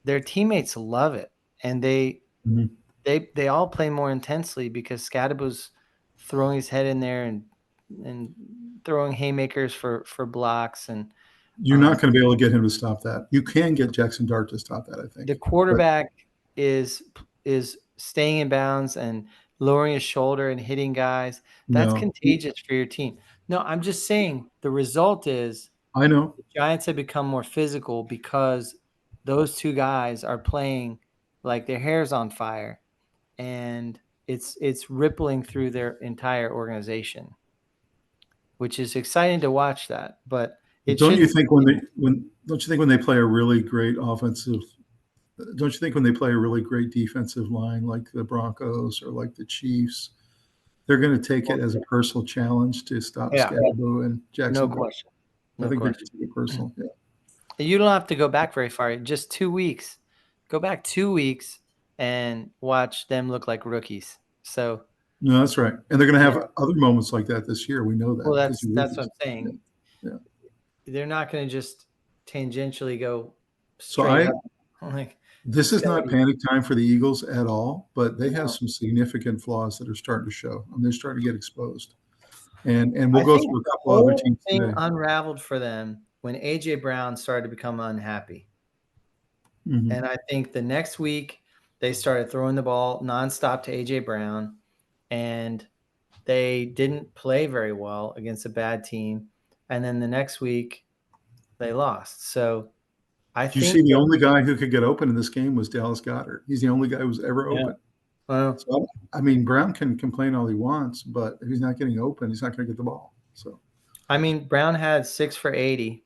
B: their teammates love it, and they all play more intensely because Scadabu's throwing his head in there and throwing haymakers for blocks, and
A: you're not going to be able to get him to stop that. You can get Jackson Dart to stop that, I think.
B: The quarterback is staying in bounds and lowering his shoulder and hitting guys. That's contagious for your team. No, I'm just saying the result is
A: I know
B: the Giants have become more physical because those two guys are playing like their hair's on fire, and it's rippling through their entire organization, which is exciting to watch that. But
A: don't you think when they play a really great offensive, don't you think when they play a really great defensive line like the Broncos or like the Chiefs, they're going to take it as a personal challenge to stop Scadabu and Jackson?
B: No question.
A: I think they're going to take it personal. Yeah.
B: You don't have to go back very far. Just 2 weeks. Go back 2 weeks and watch them look like rookies. So
A: no, that's right. And they're going to have other moments like that this year. We know that.
B: Well, that's what I'm saying.
A: Yeah.
B: They're not going to just tangentially go
A: straight
B: up.
A: This is not panic time for the Eagles at all, but they have some significant flaws that are starting to show. I mean, they're starting to get exposed. And we'll go through a couple other teams today.
B: The whole thing unraveled for them when A.J. Brown started to become unhappy. And I think the next week they started throwing the ball nonstop to A.J. Brown, and they didn't play very well against a bad team. And then the next week they lost. So I think
A: the only guy who could get open in this game was Dallas Goedert. He's the only guy who was ever open.
B: Well,
A: so, I mean, Brown can complain all he wants, but if he's not getting open, he's not going to get the ball. So,
B: I mean, Brown had 6 for 80,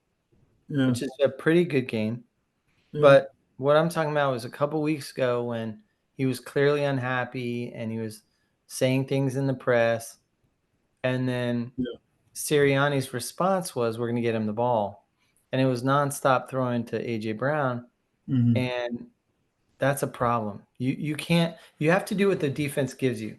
B: which is a pretty good game.
A: Yeah.
B: But what I'm talking about was a couple weeks ago when he was clearly unhappy and he was saying things in the press. And then Sirianni's response was, we're going to get him the ball. And it was nonstop throwing to A.J. Brown.
A: Mhm.
B: And that's a problem. You can't. You have to do what the defense gives you.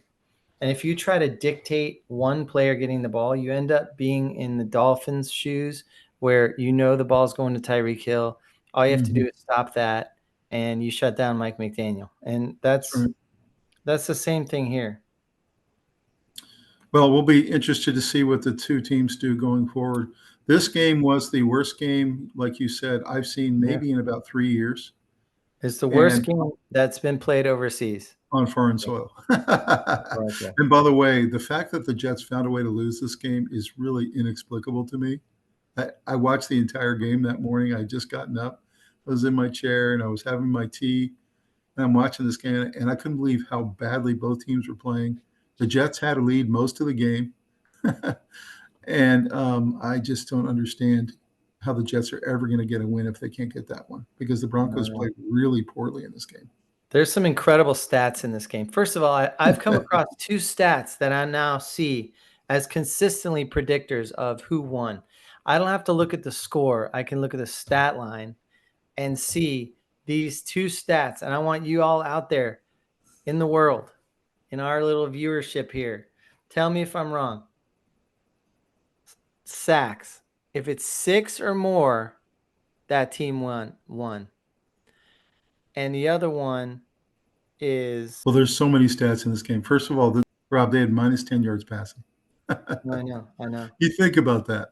B: And if you try to dictate one player getting the ball, you end up being in the Dolphins' shoes where you know the ball's going to Tyreek Hill. All you have to do
A: Mhm.
B: is stop that, and you shut down Mike McDaniel. And
A: That's right.
B: that's the same thing here.
A: Well, we'll be interested to see what the two teams do going forward. This game was the worst game, like you said, I've seen
B: Yeah.
A: maybe in about 3 years,
B: It's the worst
A: and
B: game that's been played overseas.
A: on foreign soil.
B: Right.
A: And by the way, the fact that the Jets found a way to lose this game is really inexplicable to me. I watched the entire game that morning. I had just gotten up. I was in my chair and I was having my tea, and I'm watching this game, and I couldn't believe how badly both teams were playing. The Jets had a lead most of the game, and I just don't understand how the Jets are ever going to get a win if they can't get that one, because the Broncos played really poorly in this game.
B: There's some incredible stats in this game. First of all, I've come across two stats that I now see as consistently predictors of who won. I don't have to look at the score. I can look at the stat line and see these two stats. And I want you all out there in the world, in our little viewership here, tell me if I'm wrong. Sacks. If it's 6 or more, that team won. And the other one is
A: Well, there's so many stats in this game. First of all, Rob, they had minus 10 yards passing.
B: I know.
A: You think about that.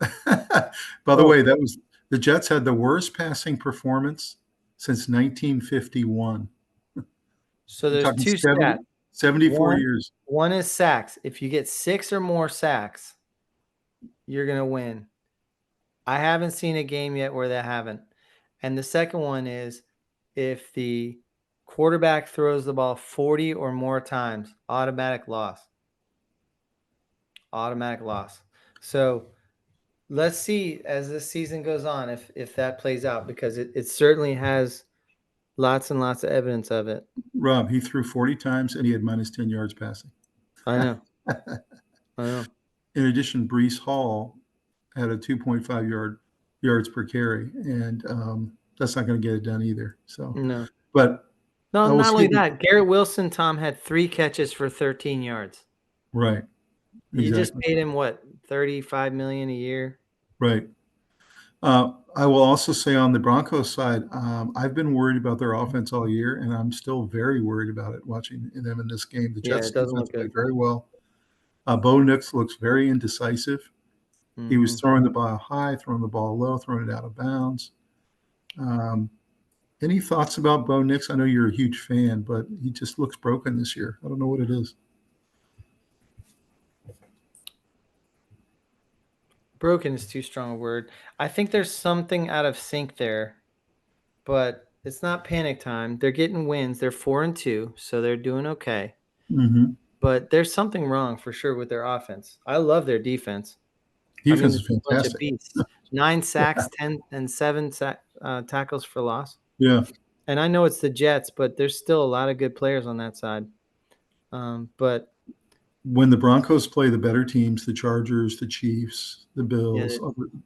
A: By the way, the Jets had the worst passing performance since 1951.
B: So
A: We're
B: there's
A: talking
B: two stats.
A: 74 years.
B: One is sacks. If you get 6 or more sacks, you're going to win. I haven't seen a game yet where they haven't. And the second one is if the quarterback throws the ball 40 or more times, automatic loss. Automatic loss. So let's see as this season goes on if that plays out, because it certainly has lots and lots of evidence of it.
A: Rob, he threw 40 times and he had minus 10 yards passing.
B: I know.
A: In addition, Breece Hall had a 2.5 yards per carry, and that's not going to get it done either. So,
B: No.
A: but
B: No, not only that, Garrett Wilson, Tom, had 3 catches for 13 yards.
A: Right. Exactly.
B: You just paid him what, $35 million a year?
A: Right. I will also say on the Broncos side, I've been worried about their offense all year, and I'm still very worried about it watching them in this game. The Jets defense played very well. Bo Nix looks very indecisive. Mm-hmm. He was throwing the ball high, throwing the ball low, throwing it out of bounds. Any thoughts about Bo Nix? I know you're a huge fan, but he just looks broken this year. I don't know what it is.
B: Broken is too strong a word. I think there's something out of sync there, but it's not panic time. They're getting wins. They're 4-2, so they're doing okay.
A: Mm-hmm.
B: But there's something wrong for sure with their offense. I love their defense.
A: Defense is fantastic.
B: A bunch of beasts. 9 sacks, 10 and 7 tackles for loss.
A: Yeah.
B: And I know it's the Jets, but there's still a lot of good players on that side. But
A: when the Broncos play the better teams, the Chargers, the Chiefs, the Bills,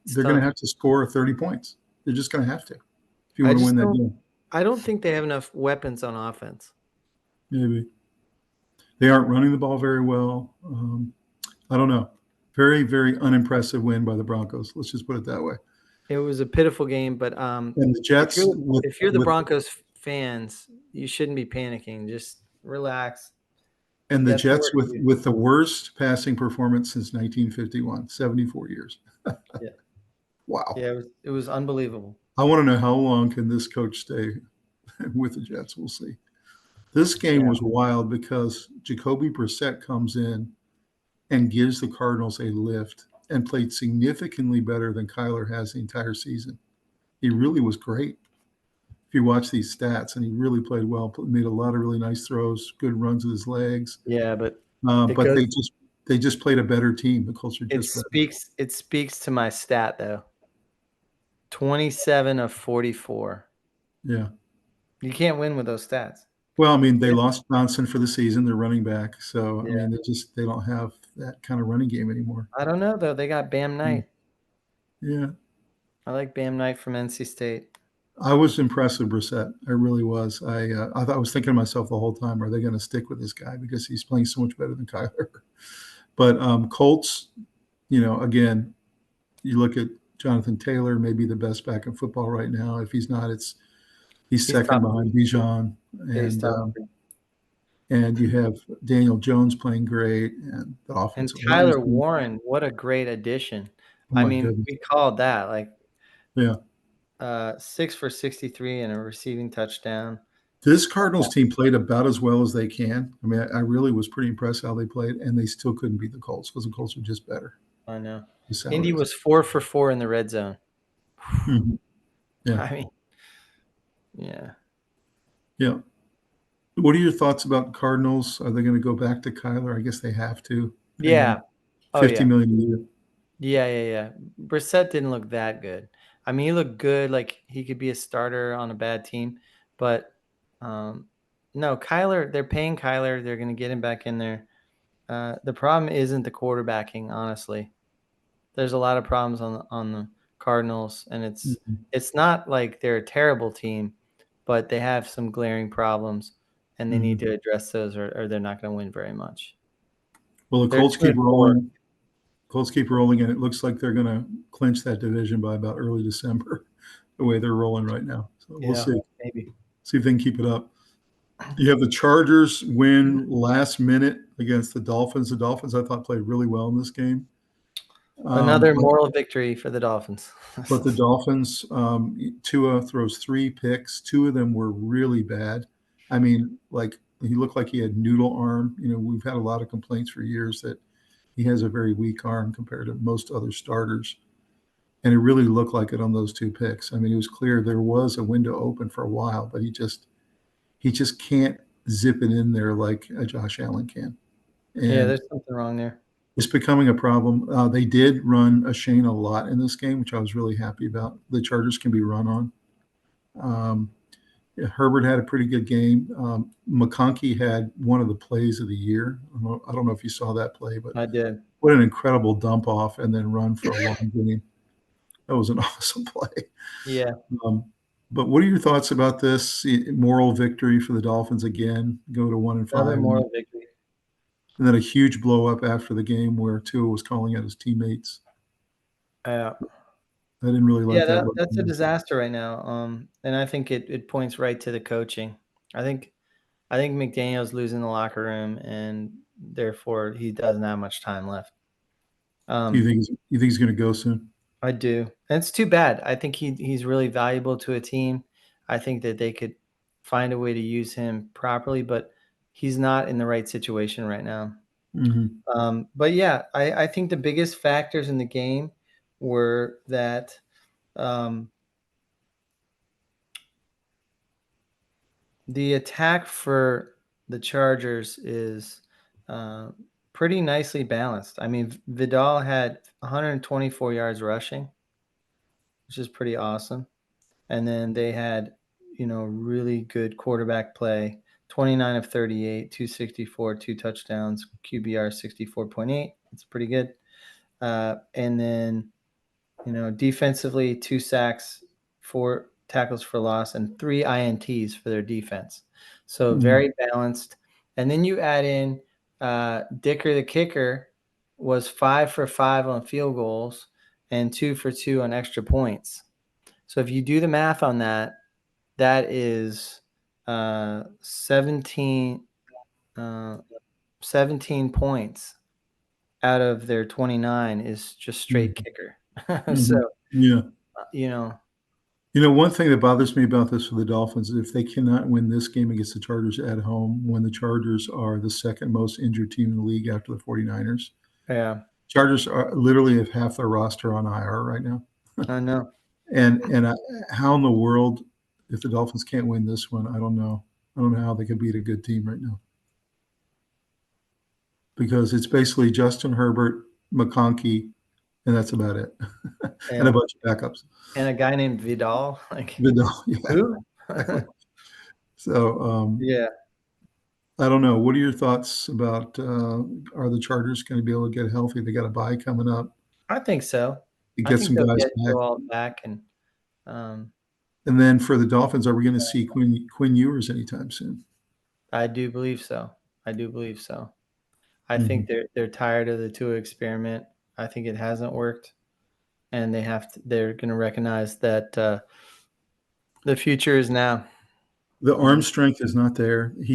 A: they're going to have to score 30 points. They're just going to have to if you want to win that game.
B: I don't think they have enough weapons on offense.
A: Maybe. They aren't running the ball very well. I don't know. Very, very unimpressive win by the Broncos. Let's just put it that way.
B: It was a pitiful game, but
A: and the Jets,
B: if you're the Broncos fans, you shouldn't be panicking. Just relax.
A: And the Jets with the worst passing performance since 1951, 74 years.
B: Yeah.
A: Wow.
B: Yeah, it was unbelievable.
A: I want to know how long can this coach stay with the Jets. We'll see. This game was wild because Jacoby Brissett comes in and gives the Cardinals a lift and played significantly better than Kyler has the entire season. He really was great. If you watch these stats, and he really played well, made a lot of really nice throws, good runs with his legs.
B: Yeah, but
A: they just played a better team. The culture just
B: it speaks to my stat though. 27 of 44.
A: Yeah.
B: You can't win with those stats.
A: Well, I mean, they lost Johnson for the season. They're running back. So, I mean, they don't have that kind of running game anymore.
B: I don't know, though. They got Bam Knight.
A: Yeah.
B: I like Bam Knight from NC State.
A: I was impressed with Brissett. I really was. I was thinking to myself the whole time, are they going to stick with this guy because he's playing so much better than Kyler? But Colts, again, you look at Jonathan Taylor, maybe the best back in football right now. If he's not, he's second
B: top
A: behind
B: three.
A: Bijan,
B: Yeah, he's top
A: and
B: three.
A: and you have Daniel Jones playing great, and the
B: And
A: offensive line is
B: Tyler
A: doing.
B: Warren, what a great addition.
A: Oh
B: I
A: my
B: mean,
A: goodness,
B: we called that like
A: yeah.
B: 6 for 63 and a receiving touchdown.
A: This Cardinals team played about as well as they can. I mean, I really was pretty impressed how they played, and they still couldn't beat the Colts because the Colts were just better.
B: I know.
A: Just how it
B: Indy
A: is.
B: was 4 for 4 in the red zone.
A: Mhm. Yeah,
B: I mean, yeah.
A: yeah. What are your thoughts about Cardinals? Are they going to go back to Kyler? I guess they have to. Paying him
B: Yeah. Oh,
A: 50
B: yeah.
A: million a year.
B: Yeah. Brissett didn't look that good. I mean, he looked good. Like he could be a starter on a bad team, but no, Kyler. They're paying Kyler. They're going to get him back in there. The problem isn't the quarterbacking, honestly. There's a lot of problems on the Cardinals, and
A: Mhm.
B: it's not like they're a terrible team, but they have some glaring problems, and they need
A: Mhm.
B: to address those, or they're not going to win very much.
A: Well, the
B: They're
A: Colts
B: 2
A: keep
B: and 4.
A: rolling. Colts keep rolling, and it looks like they're going to clinch that division by about early December, the way they're rolling right now. So we'll
B: Yeah,
A: see.
B: maybe.
A: See if they can keep it up. You have the Chargers win last minute against the Dolphins. The Dolphins, I thought, played really well in this game.
B: Another
A: But
B: moral victory for the Dolphins.
A: the Dolphins, Tua throws 3 picks. 2 of them were really bad. I mean, like he looked like he had noodle arm. We've had a lot of complaints for years that he has a very weak arm compared to most other starters. And it really looked like it on those 2 picks. I mean, it was clear there was a window open for a while, but he just can't zip it in there like Josh Allen can.
B: Yeah,
A: And
B: there's something wrong there.
A: it's becoming a problem. They did run a Shane a lot in this game, which I was really happy about. The Chargers can be run on. Yeah, Herbert had a pretty good game. McConkey had one of the plays of the year. I don't know if you saw that play, but
B: I did.
A: what an incredible dump off and then run for a long game. That was an awesome play.
B: Yeah,
A: Um, but what are your thoughts about this moral victory for the Dolphins again? Go to 1-5,
B: another moral victory.
A: and then a huge blow up after the game where Tua was calling out his teammates.
B: Yeah.
A: I didn't really like
B: Yeah,
A: that.
B: that's a disaster right now. And I think it points right to the coaching. I think McDaniel's losing the locker room, and therefore he doesn't have much time left.
A: Do you think he's going to go soon?
B: I do, and it's too bad. I think he's really valuable to a team. I think that they could find a way to use him properly, but he's not in the right situation right now.
A: Hmm.
B: But yeah, I think the biggest factors in the game were that um, the attack for the Chargers is uh, pretty nicely balanced. I mean, Vidal had 124 yards rushing, which is pretty awesome. And then they had, really good quarterback play. 29 of 38, 264, 2 touchdowns, QBR 64.8. It's pretty good. And then, defensively, 2 sacks, 4 tackles for loss, and 3 INTs for their defense. So
A: Hmm.
B: very balanced. And then you add in Dicker the kicker was 5 for 5 on field goals and 2 for 2 on extra points. So if you do the math on that, that is 17 points out of their 29 is just straight kicker. So,
A: Hmm. Yeah.
B: you know,
A: One thing that bothers me about this for the Dolphins is if they cannot win this game against the Chargers at home, when the Chargers are the second most injured team in the league after the 49ers.
B: yeah,
A: Chargers are literally have half their roster on IR right now.
B: I know.
A: And how in the world, if the Dolphins can't win this one, I don't know. I don't know how they could beat a good team right now because it's basically Justin Herbert, McConkey, and that's about it, and a
B: And
A: bunch of backups.
B: and a guy named Vidal, like
A: Yeah,
B: who?
A: exactly. So
B: Yeah,
A: I don't know. What are your thoughts about are the Chargers going to be able to get healthy? They got a bye coming up.
B: I think so.
A: You
B: I
A: get
B: think
A: some
B: they'll
A: guys
B: get
A: back.
B: Joel back, and um,
A: And then for the Dolphins, are we going to see Quinn Ewers anytime soon?
B: I do believe so. I do believe so. I
A: Mm-hmm.
B: think they're tired of the Tua experiment. I think it hasn't worked, and they're going to recognize that the future is now.
A: The arm strength is not there. He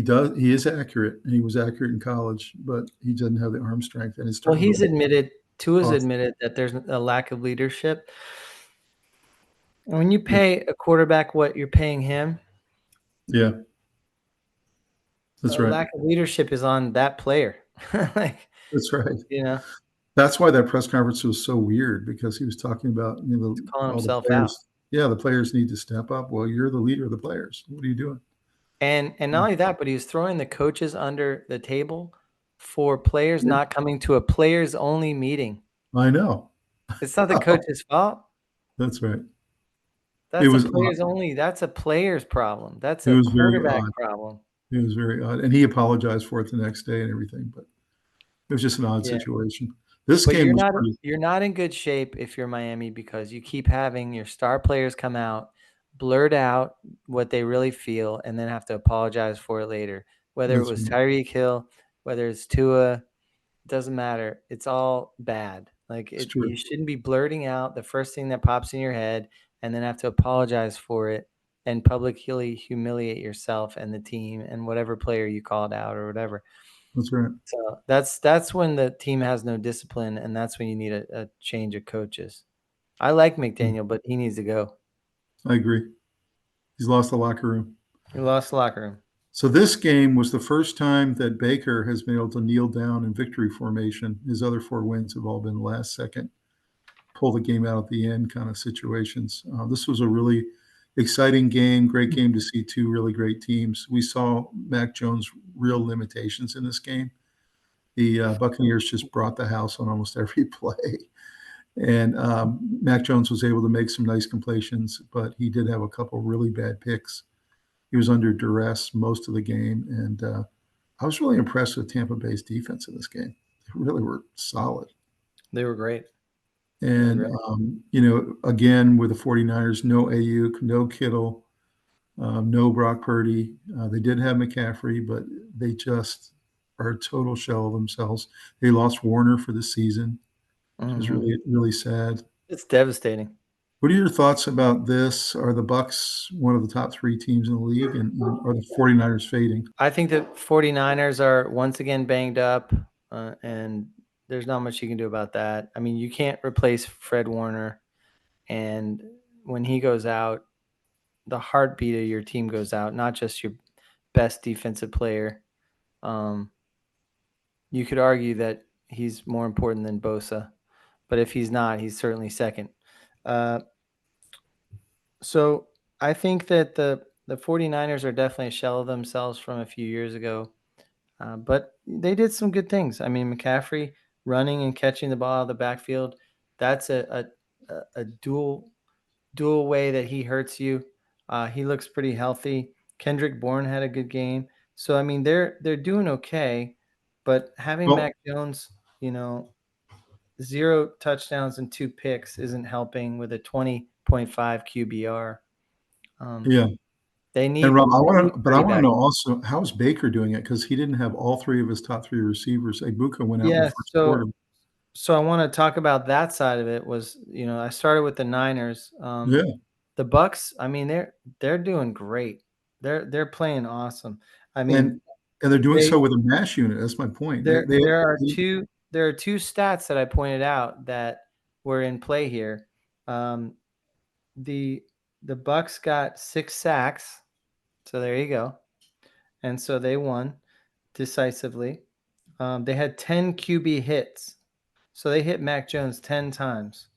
A: is accurate, and he was accurate in college, but he doesn't have the arm strength, and it's
B: Well,
A: starting to
B: Tua's
A: cost.
B: admitted that there's a lack of leadership. When you pay a quarterback what you're paying him,
A: Yeah, that's
B: a
A: right.
B: lack of leadership is on that player. Like,
A: That's right.
B: you know,
A: That's why that press conference was so weird, because he was talking about,
B: calling
A: all the
B: himself out.
A: players. Yeah, the players need to step up. Well, you're the leader of the players. What are you doing?
B: And not only that, but he was throwing the coaches under the table for players
A: Yeah,
B: not coming to a players only meeting.
A: I know.
B: It's not the coach's fault.
A: That's right. It
B: That's a
A: was odd.
B: players only. That's a player's problem. That's
A: It
B: a
A: was very
B: quarterback
A: odd.
B: problem.
A: It was very odd, and he apologized for it the next day and everything. But it was just an odd
B: Yeah.
A: situation. This
B: But
A: game was pretty.
B: you're not in good shape if you're Miami, because you keep having your star players come out, blurt out what they really feel, and then have to apologize for it later. Whether it
A: That's
B: was
A: right.
B: Tyreek Hill, whether it's Tua, doesn't matter. It's all bad. Like,
A: It's
B: you
A: true.
B: shouldn't be blurting out the first thing that pops in your head and then have to apologize for it and publicly humiliate yourself and the team and whatever player you called out or whatever.
A: That's right.
B: So that's when the team has no discipline, and that's when you need a change of coaches. I like McDaniel, but he needs to go.
A: I agree. He's lost the locker room.
B: He lost the locker room.
A: So this game was the first time that Baker has been able to kneel down in victory formation. His other 4 wins have all been last second, pull the game out at the end kind of situations. This was a really exciting game, great game to see 2 really great teams. We saw Mac Jones' real limitations in this game. The Buccaneers just brought the house on almost every play. And Mac Jones was able to make some nice completions, but he did have a couple really bad picks. He was under duress most of the game, and I was really impressed with Tampa Bay's defense in this game. They really were solid.
B: They were great.
A: And, again, with the 49ers, no Ayuk, no Kittle, no Brock Purdy. They did have McCaffrey, but they just are a total shell of themselves. They lost Warner for the season, which was
B: Mhm.
A: really, really sad.
B: It's devastating.
A: What are your thoughts about this? Are the Bucks one of the top 3 teams in the league, and are the 49ers fading?
B: I think the 49ers are once again banged up, and there's not much you can do about that. I mean, you can't replace Fred Warner, and when he goes out, the heartbeat of your team goes out, not just your best defensive player. You could argue that he's more important than Bosa, but if he's not, he's certainly second. So I think that the 49ers are definitely a shell of themselves from a few years ago. But they did some good things. I mean, McCaffrey running and catching the ball out of the backfield, that's a dual way that he hurts you. He looks pretty healthy. Kendrick Bourne had a good game. So I mean, they're doing okay, but having
A: Well,
B: Mac Jones, 0 touchdowns and 2 picks isn't helping with a 20.5 QBR.
A: yeah.
B: They
A: And
B: need
A: Rob, I
B: Purdy
A: wanna
B: back.
A: know also, how is Baker doing it? Because he didn't have all 3 of his top 3 receivers. Ibuka went out in the
B: Yeah,
A: first quarter.
B: so I want to talk about that side of it. Was, I started with the Niners.
A: Yeah,
B: The Bucks, I mean, they're doing great. They're playing awesome. I
A: and
B: mean,
A: and they're doing
B: they
A: so with a mash unit. That's my point.
B: there are 2 stats that I pointed out that were in play here. Um, the the Bucks got 6 sacks, so there you go, and so they won decisively. They had 10 QB hits, so they hit Mac Jones 10 times,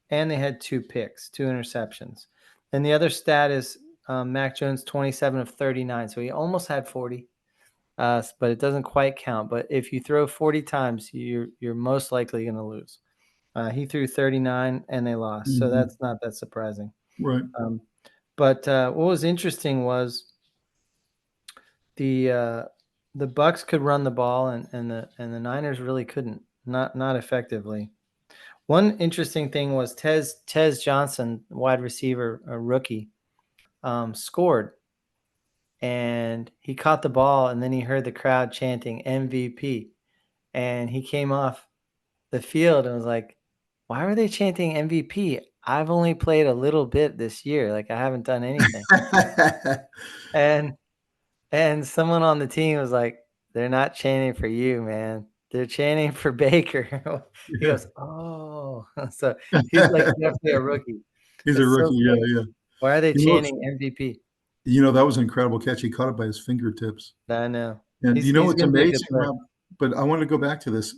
B: and they had 2 picks, 2 interceptions. And the other stat is Mac Jones 27 of 39, so he almost had 40, but it doesn't quite count. But if you throw 40 times, you're most likely going to lose. He threw 39 and they lost, so
A: Mhm,
B: that's not that surprising.
A: right.
B: Um, but what was interesting was the uh, the Bucks could run the ball, and the Niners really couldn't, not effectively. One interesting thing was Tez Johnson, wide receiver, a rookie. scored, and he caught the ball, and then he heard the crowd chanting MVP, and he came off the field and was like, "Why were they chanting MVP? I've only played a little bit this year. Like I haven't done anything." And someone on the team was like, "They're not chanting for you, man. They're chanting for Baker." He
A: Yeah.
B: goes, "Oh." So he's like definitely a rookie.
A: He's a
B: It's so
A: rookie. Yeah,
B: funny.
A: yeah.
B: Why are they
A: You know,
B: chanting MVP?
A: that was an incredible catch. He caught it by his fingertips.
B: I know.
A: And you know
B: He's
A: what's
B: gonna be a good
A: amazing,
B: player.
A: Rob? But I want to go back to this.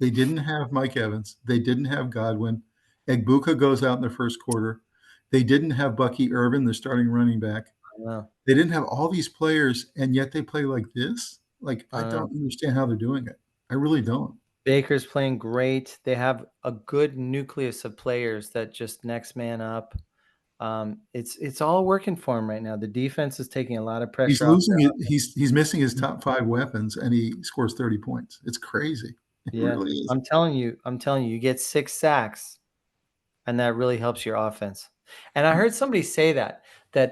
A: They didn't have Mike Evans. They didn't have Godwin. Egbuka goes out in the first quarter. They didn't have Bucky Irvin, their starting running back.
B: I know.
A: They didn't have all these players, and yet they play like this? Like, I
B: I know.
A: don't understand how they're doing it. I really don't.
B: Baker's playing great. They have a good nucleus of players that just next man up. It's all working for him right now. The defense is taking a lot of
A: He's
B: pressure off
A: losing
B: their
A: it. He's missing his top 5 weapons, and he scores 30 points. It's crazy. It
B: Yeah,
A: really is.
B: I'm telling you, you get 6 sacks, and that really helps your offense. And I heard somebody say that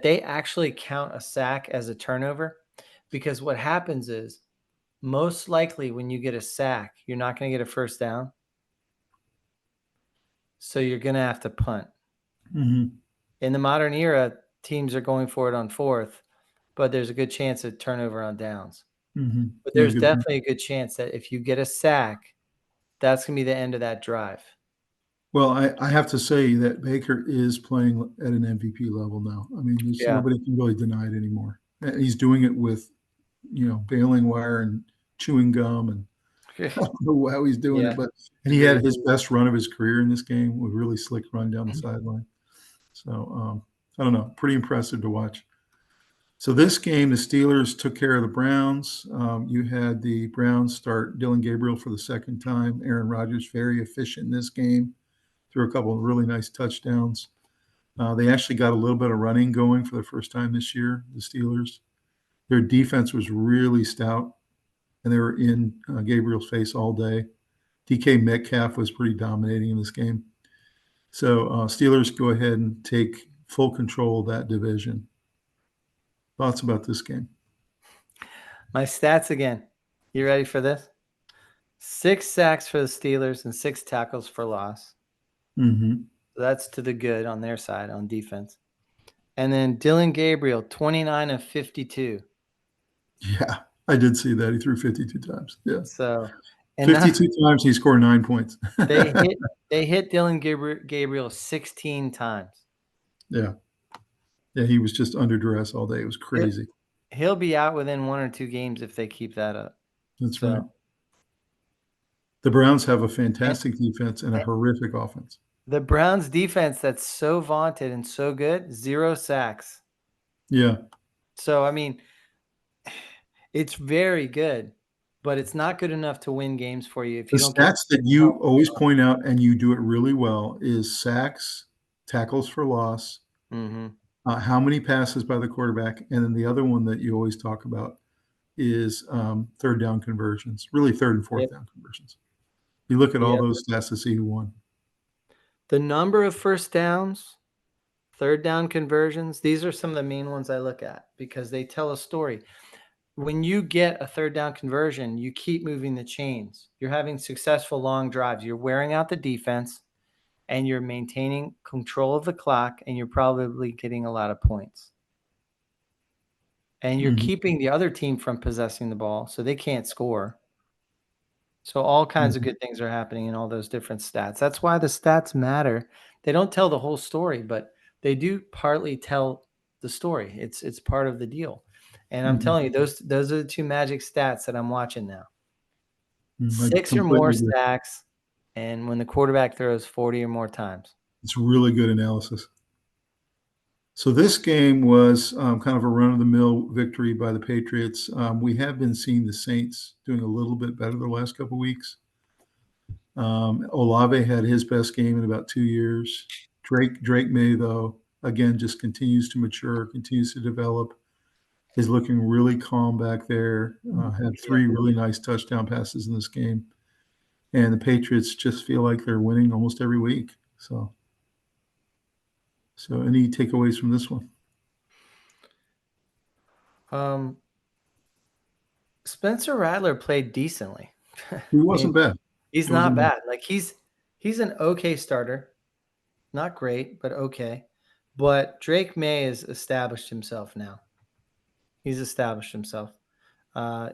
B: they actually count a sack as a turnover, because what happens is most likely when you get a sack, you're not going to get a first down, so you're going to have to punt.
A: Mhm.
B: In the modern era, teams are going for it on fourth, but there's a good chance of turnover on downs.
A: Mhm.
B: But
A: Yeah,
B: there's
A: good point.
B: definitely a good chance that if you get a sack, that's going to be the end of that drive.
A: Well, I have to say that Baker is playing at an MVP level now. I mean, there's
B: Yeah.
A: nobody can really deny it anymore. And he's doing it with, baling wire and chewing gum, and I don't know how he's doing
B: Yeah.
A: it, but and he
B: Agreed.
A: had his best run of his career in this game, with a really slick run down the sideline. So, I don't know, pretty impressive to watch. So this game, the Steelers took care of the Browns. You had the Browns start Dylan Gabriel for the second time. Aaron Rodgers, very efficient in this game, threw a couple of really nice touchdowns. They actually got a little bit of running going for the first time this year, the Steelers. Their defense was really stout, and they were in Gabriel's face all day. DK Metcalf was pretty dominating in this game. So Steelers go ahead and take full control of that division. Thoughts about this game?
B: My stats again. You ready for this? 6 sacks for the Steelers and 6 tackles for loss.
A: Mm-hmm.
B: So that's to the good on their side on defense. And then Dylan Gabriel, 29 of 52.
A: Yeah, I did see that. He threw 52 times. Yeah.
B: So, and
A: 52 times he scored 9 points.
B: they hit Dylan Gabriel 16 times.
A: Yeah. Yeah, he was just under duress all day. It was crazy.
B: He'll be out within 1 or 2 games if they keep that up.
A: That's right. The Browns have a fantastic defense and a
B: and
A: horrific offense.
B: the Browns defense that's so vaunted and so good, 0 sacks.
A: Yeah.
B: So, I mean, it's very good, but it's not good enough to win games for you if
A: The
B: you don't get
A: stats that you always point out, and you do it really well, is sacks, tackles for loss,
B: Mhm.
A: how many passes by the quarterback, and then the other one that you always talk about is third down conversions, really third and fourth
B: Yep.
A: down conversions. You look at all
B: Yep.
A: those stats to see who won.
B: The number of first downs, third down conversions, these are some of the main ones I look at because they tell a story. When you get a third down conversion, you keep moving the chains. You're having successful long drives. You're wearing out the defense and you're maintaining control of the clock, and you're probably getting a lot of points. And you're
A: Mhm.
B: keeping the other team from possessing the ball so they can't score. So all kinds of
A: Mhm.
B: good things are happening in all those different stats. That's why the stats matter. They don't tell the whole story, but they do partly tell the story. It's part of the deal. And I'm
A: Mhm.
B: telling you, those are the 2 magic stats that I'm watching now.
A: I
B: 6 or more
A: completely agree.
B: sacks, and when the quarterback throws 40 or more times.
A: It's really good analysis. So this game was kind of a run-of-the-mill victory by the Patriots. We have been seeing the Saints doing a little bit better the last couple of weeks. Olave had his best game in about 2 years. Drake May, though, again, just continues to mature, continues to develop, is looking really calm back there. Had
B: Yeah.
A: 3 really nice touchdown passes in this game. And the Patriots just feel like they're winning almost every week. So any takeaways from this one?
B: Spencer Rattler played decently.
A: He wasn't bad.
B: He's
A: He wasn't
B: not bad. Like he's an okay starter. Not great, but okay. But Drake May has established himself now. He's established himself.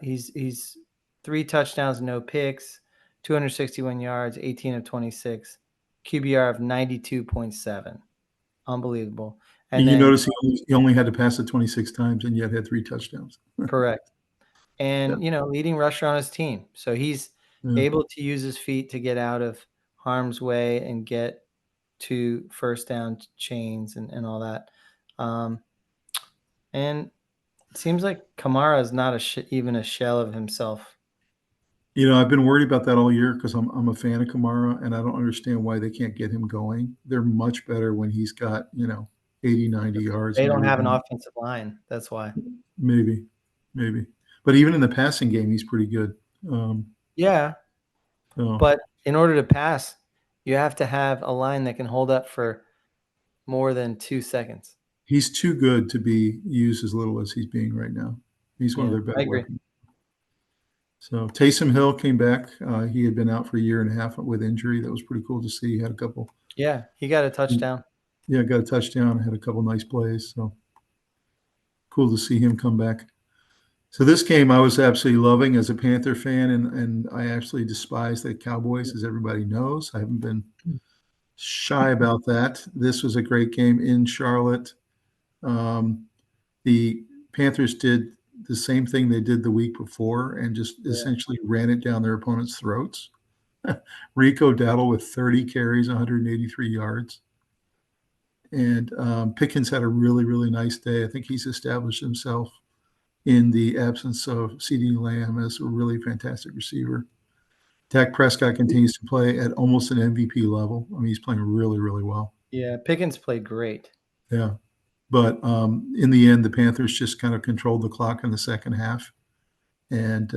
B: He's 3 touchdowns, no picks, 261 yards, 18 of 26, QBR of 92.7. Unbelievable. And
A: You
B: then
A: notice he only had to pass it 26 times and yet had 3 touchdowns.
B: correct. And
A: Yeah.
B: leading rusher on his team. So he's able to use his feet to get out of harm's way and get to first down chains and all that. And it seems like Kamara is not even a shell of himself.
A: I've been worried about that all year because I'm a fan of Kamara, and I don't understand why they can't get him going. They're much better when he's got 80, 90 yards.
B: They don't have an offensive line. That's why.
A: Maybe. But even in the passing game, he's pretty good.
B: Yeah. But in order to pass, you have to have a line that can hold up for more than 2 seconds.
A: He's too good to be used as little as he's being right now. He's one of their better weapons. So Taysom Hill came back. He had been out for a year and a half with injury. That was pretty cool to see. He had a couple.
B: Yeah, he got a touchdown.
A: Yeah, got a touchdown. Had a couple nice plays. So cool to see him come back. So this game I was absolutely loving as a Panther fan, and I actually despise the Cowboys, as everybody knows. I haven't been shy about that. This was a great game in Charlotte. The Panthers did the same thing they did the week before and just essentially ran it down their opponent's throats. Rico Dowdle with 30 carries, 183 yards. And Pickens had a really, really nice day. I think he's established himself in the absence of CeeDee Lamb as a really fantastic receiver. Dak Prescott continues to play at almost an MVP level. I mean, he's playing really, really well.
B: Yeah, Pickens played great.
A: Yeah. But in the end, the Panthers just kind of controlled the clock in the second half and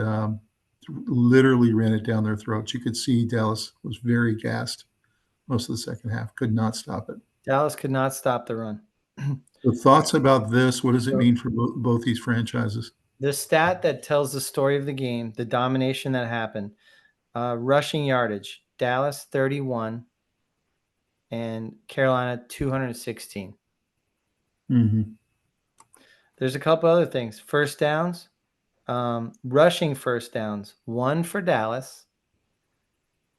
A: literally ran it down their throats. You could see Dallas was very gassed most of the second half, could not stop it.
B: Dallas could not stop the run.
A: The thoughts about this, what does it mean for both these franchises?
B: The stat that tells the story of the game, the domination that happened, rushing yardage, Dallas 31 and Carolina 216.
A: Mm-hmm.
B: There's a couple other things. First downs, rushing first downs, 1 for Dallas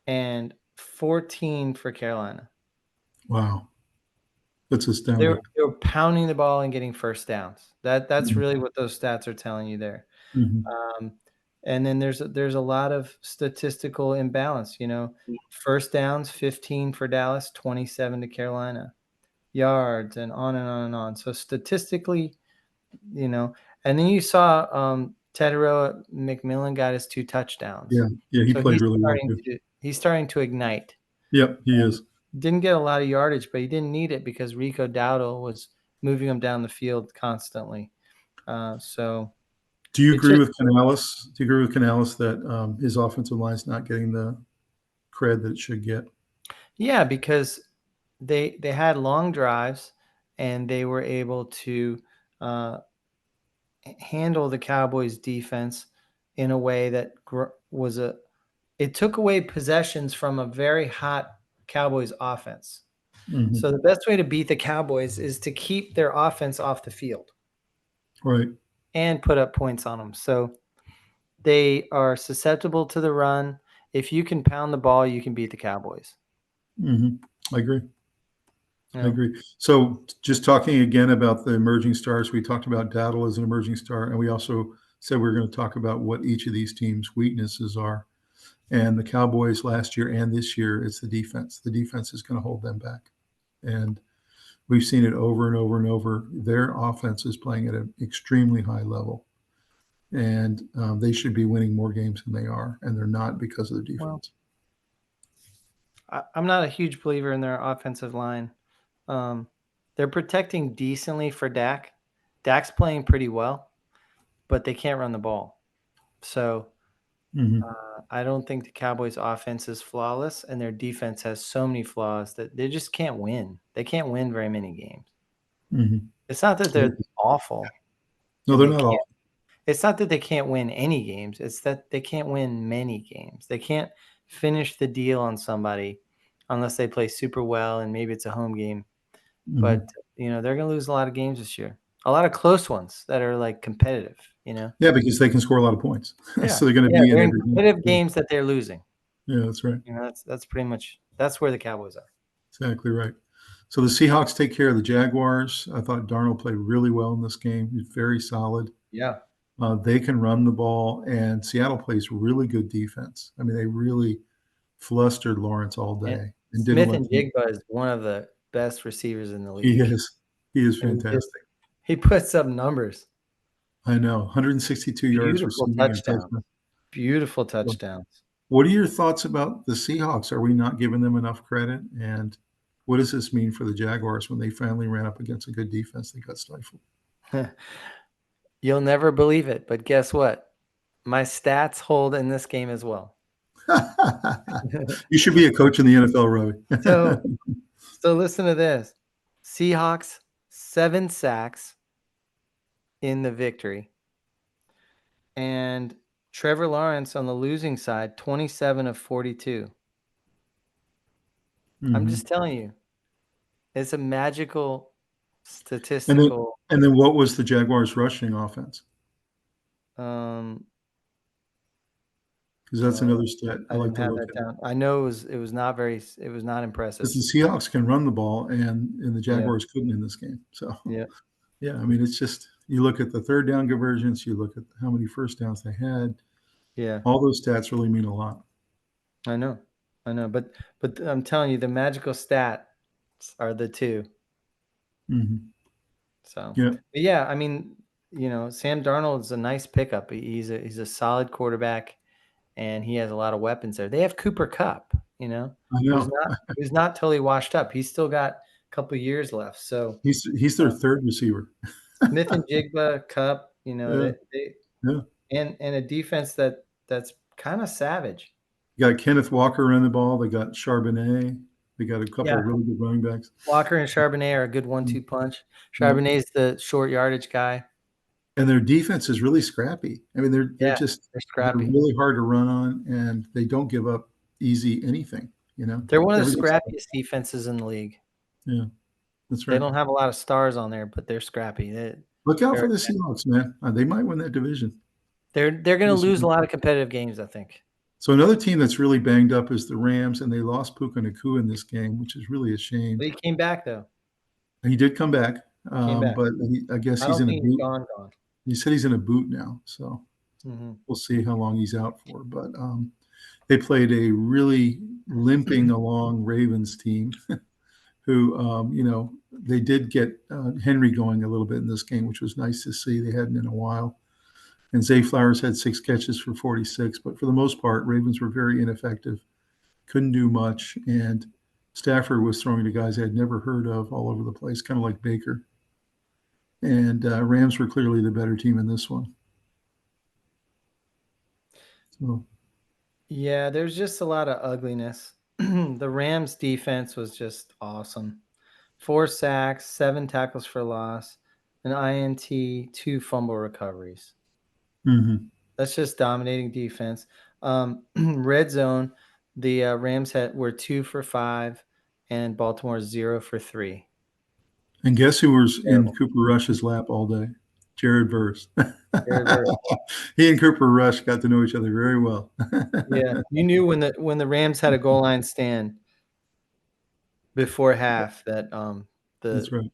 B: and 14 for Carolina.
A: Wow. That's astounding.
B: They were pounding the ball and getting first downs. That's really what those stats are telling you there.
A: Mm-hmm.
B: And then there's a lot of statistical imbalance. First downs, 15 for Dallas, 27 to Carolina. Yards and on and on and on. So statistically, and then you saw Tedero McMillan got his 2 touchdowns.
A: Yeah, he played really well.
B: He's starting to ignite.
A: Yep, he is.
B: Didn't get a lot of yardage, but he didn't need it because Rico Dowdle was moving him down the field constantly. So,
A: do you agree with Canales? Do you agree with Canales that his offensive line is not getting the cred that it should get?
B: Yeah, because they had long drives and they were able to handle the Cowboys defense in a way that it took away possessions from a very hot Cowboys offense. Mm-hmm. So the best way to beat the Cowboys is to keep their offense off the field.
A: Right.
B: And put up points on them. So they are susceptible to the run. If you can pound the ball, you can beat the Cowboys.
A: Mm-hmm. I agree. Yeah. I agree. So just talking again about the emerging stars, we talked about Dowdle as an emerging star, and we also said we were going to talk about what each of these teams' weaknesses are. And the Cowboys last year and this year, it's the defense. The defense is going to hold them back. And we've seen it over and over and over. Their offense is playing at an extremely high level. And they should be winning more games than they are. And they're not because of the defense.
B: Well, I'm not a huge believer in their offensive line. They're protecting decently for Dak. Dak's playing pretty well, but they can't run the ball. So I don't think the Cowboys' offense is flawless, and their defense has so many flaws that they just can't win. They can't win very many games. Mm-hmm. It's not that they're awful.
A: No, they're not awful.
B: It's not that they can't win any games. It's that they can't win many games. They can't finish the deal on somebody unless they play super well and maybe it's a home game. But, they're going to lose a lot of games this year. A lot of close ones that are like competitive,
A: Yeah, because they can score a lot of points.
B: Yeah.
A: So they're going to be in
B: they're in
A: every game.
B: competitive games that they're losing.
A: Yeah, that's right.
B: That's pretty much that's where the Cowboys are.
A: Exactly right. So the Seahawks take care of the Jaguars. I thought Darnold played really well in this game. He's very solid.
B: Yeah.
A: They can run the ball, and Seattle plays really good defense. I mean, they really flustered Lawrence all day and didn't
B: Smith
A: let
B: and
A: him.
B: Jigba is one of the best receivers in the
A: He
B: league.
A: is. He is
B: I mean,
A: fantastic.
B: he puts up numbers.
A: I know. 162 yards
B: Beautiful
A: receiving and
B: touchdowns.
A: touchdown.
B: Beautiful touchdowns.
A: What are your thoughts about the Seahawks? Are we not giving them enough credit? And what does this mean for the Jaguars when they finally ran up against a good defense? They got stifled.
B: You'll never believe it, but guess what? My stats hold in this game as well.
A: You should be a coach in the NFL, Robbie.
B: So listen to this. Seahawks, 7 sacks in the victory. And Trevor Lawrence on the losing side, 27 of 42. I'm just telling you, it's a magical statistical.
A: And then what was the Jaguars' rushing offense? Because that's another stat I like to look at.
B: Down. I know it was not impressive.
A: Because the Seahawks can run the ball, and the Jaguars couldn't in this game. So yeah, I mean, it's just you look at the third down conversions, you look at how many first downs they had.
B: Yeah,
A: all those stats really mean a lot.
B: I know, but I'm telling you, the magical stats are the two. So yeah, I mean, Sam Darnold's a nice pickup. He's a solid quarterback, and he has a lot of weapons there. They have Cooper Kupp,
A: I know.
B: who's not totally washed up. He's still got a couple of years left. So
A: he's their third receiver.
B: Smith and Jigba, Kupp, and a defense that's kind of savage.
A: You got Kenneth Walker running the ball. They got Charbonnet. They got a couple of really good running backs.
B: Walker and Charbonnet are a good 1-2 punch. Charbonnet's the short yardage guy.
A: And their defense is really scrappy. I mean, they're scrappy. They're really hard to run on, and they don't give up easy anything.
B: They're one of the scrappiest defenses in the league.
A: Yeah, that's right.
B: They don't have a lot of stars on there, but they're scrappy.
A: Look out for the Seahawks, man. They might win that division.
B: They're going to lose a lot of competitive games, I think.
A: So another team that's really banged up is the Rams, and they lost Puka Nacua in this game, which is really a shame.
B: But he came back, though.
A: He did come back, but I guess he's in a boot.
B: Gone.
A: He said he's in a boot now, so we'll see how long he's out for. But they played a really limping along Ravens team who, they did get Henry going a little bit in this game, which was nice to see. They hadn't in a while. And Zay Flowers had 6 catches for 46. But for the most part, Ravens were very ineffective, couldn't do much. And Stafford was throwing to guys I had never heard of all over the place, kind of like Baker. And Rams were clearly the better team in this one. So,
B: yeah, there's just a lot of ugliness. The Rams defense was just awesome. 4 sacks, 7 tackles for loss, an INT, 2 fumble recoveries. That's just dominating defense. Red zone, the Rams were 2 for 5, and Baltimore 0 for 3.
A: And guess who was in Cooper Rush's lap all day? Jared Verse. He and Cooper Rush got to know each other very well.
B: Yeah, you knew when the Rams had a goal line stand before half that
A: that's right.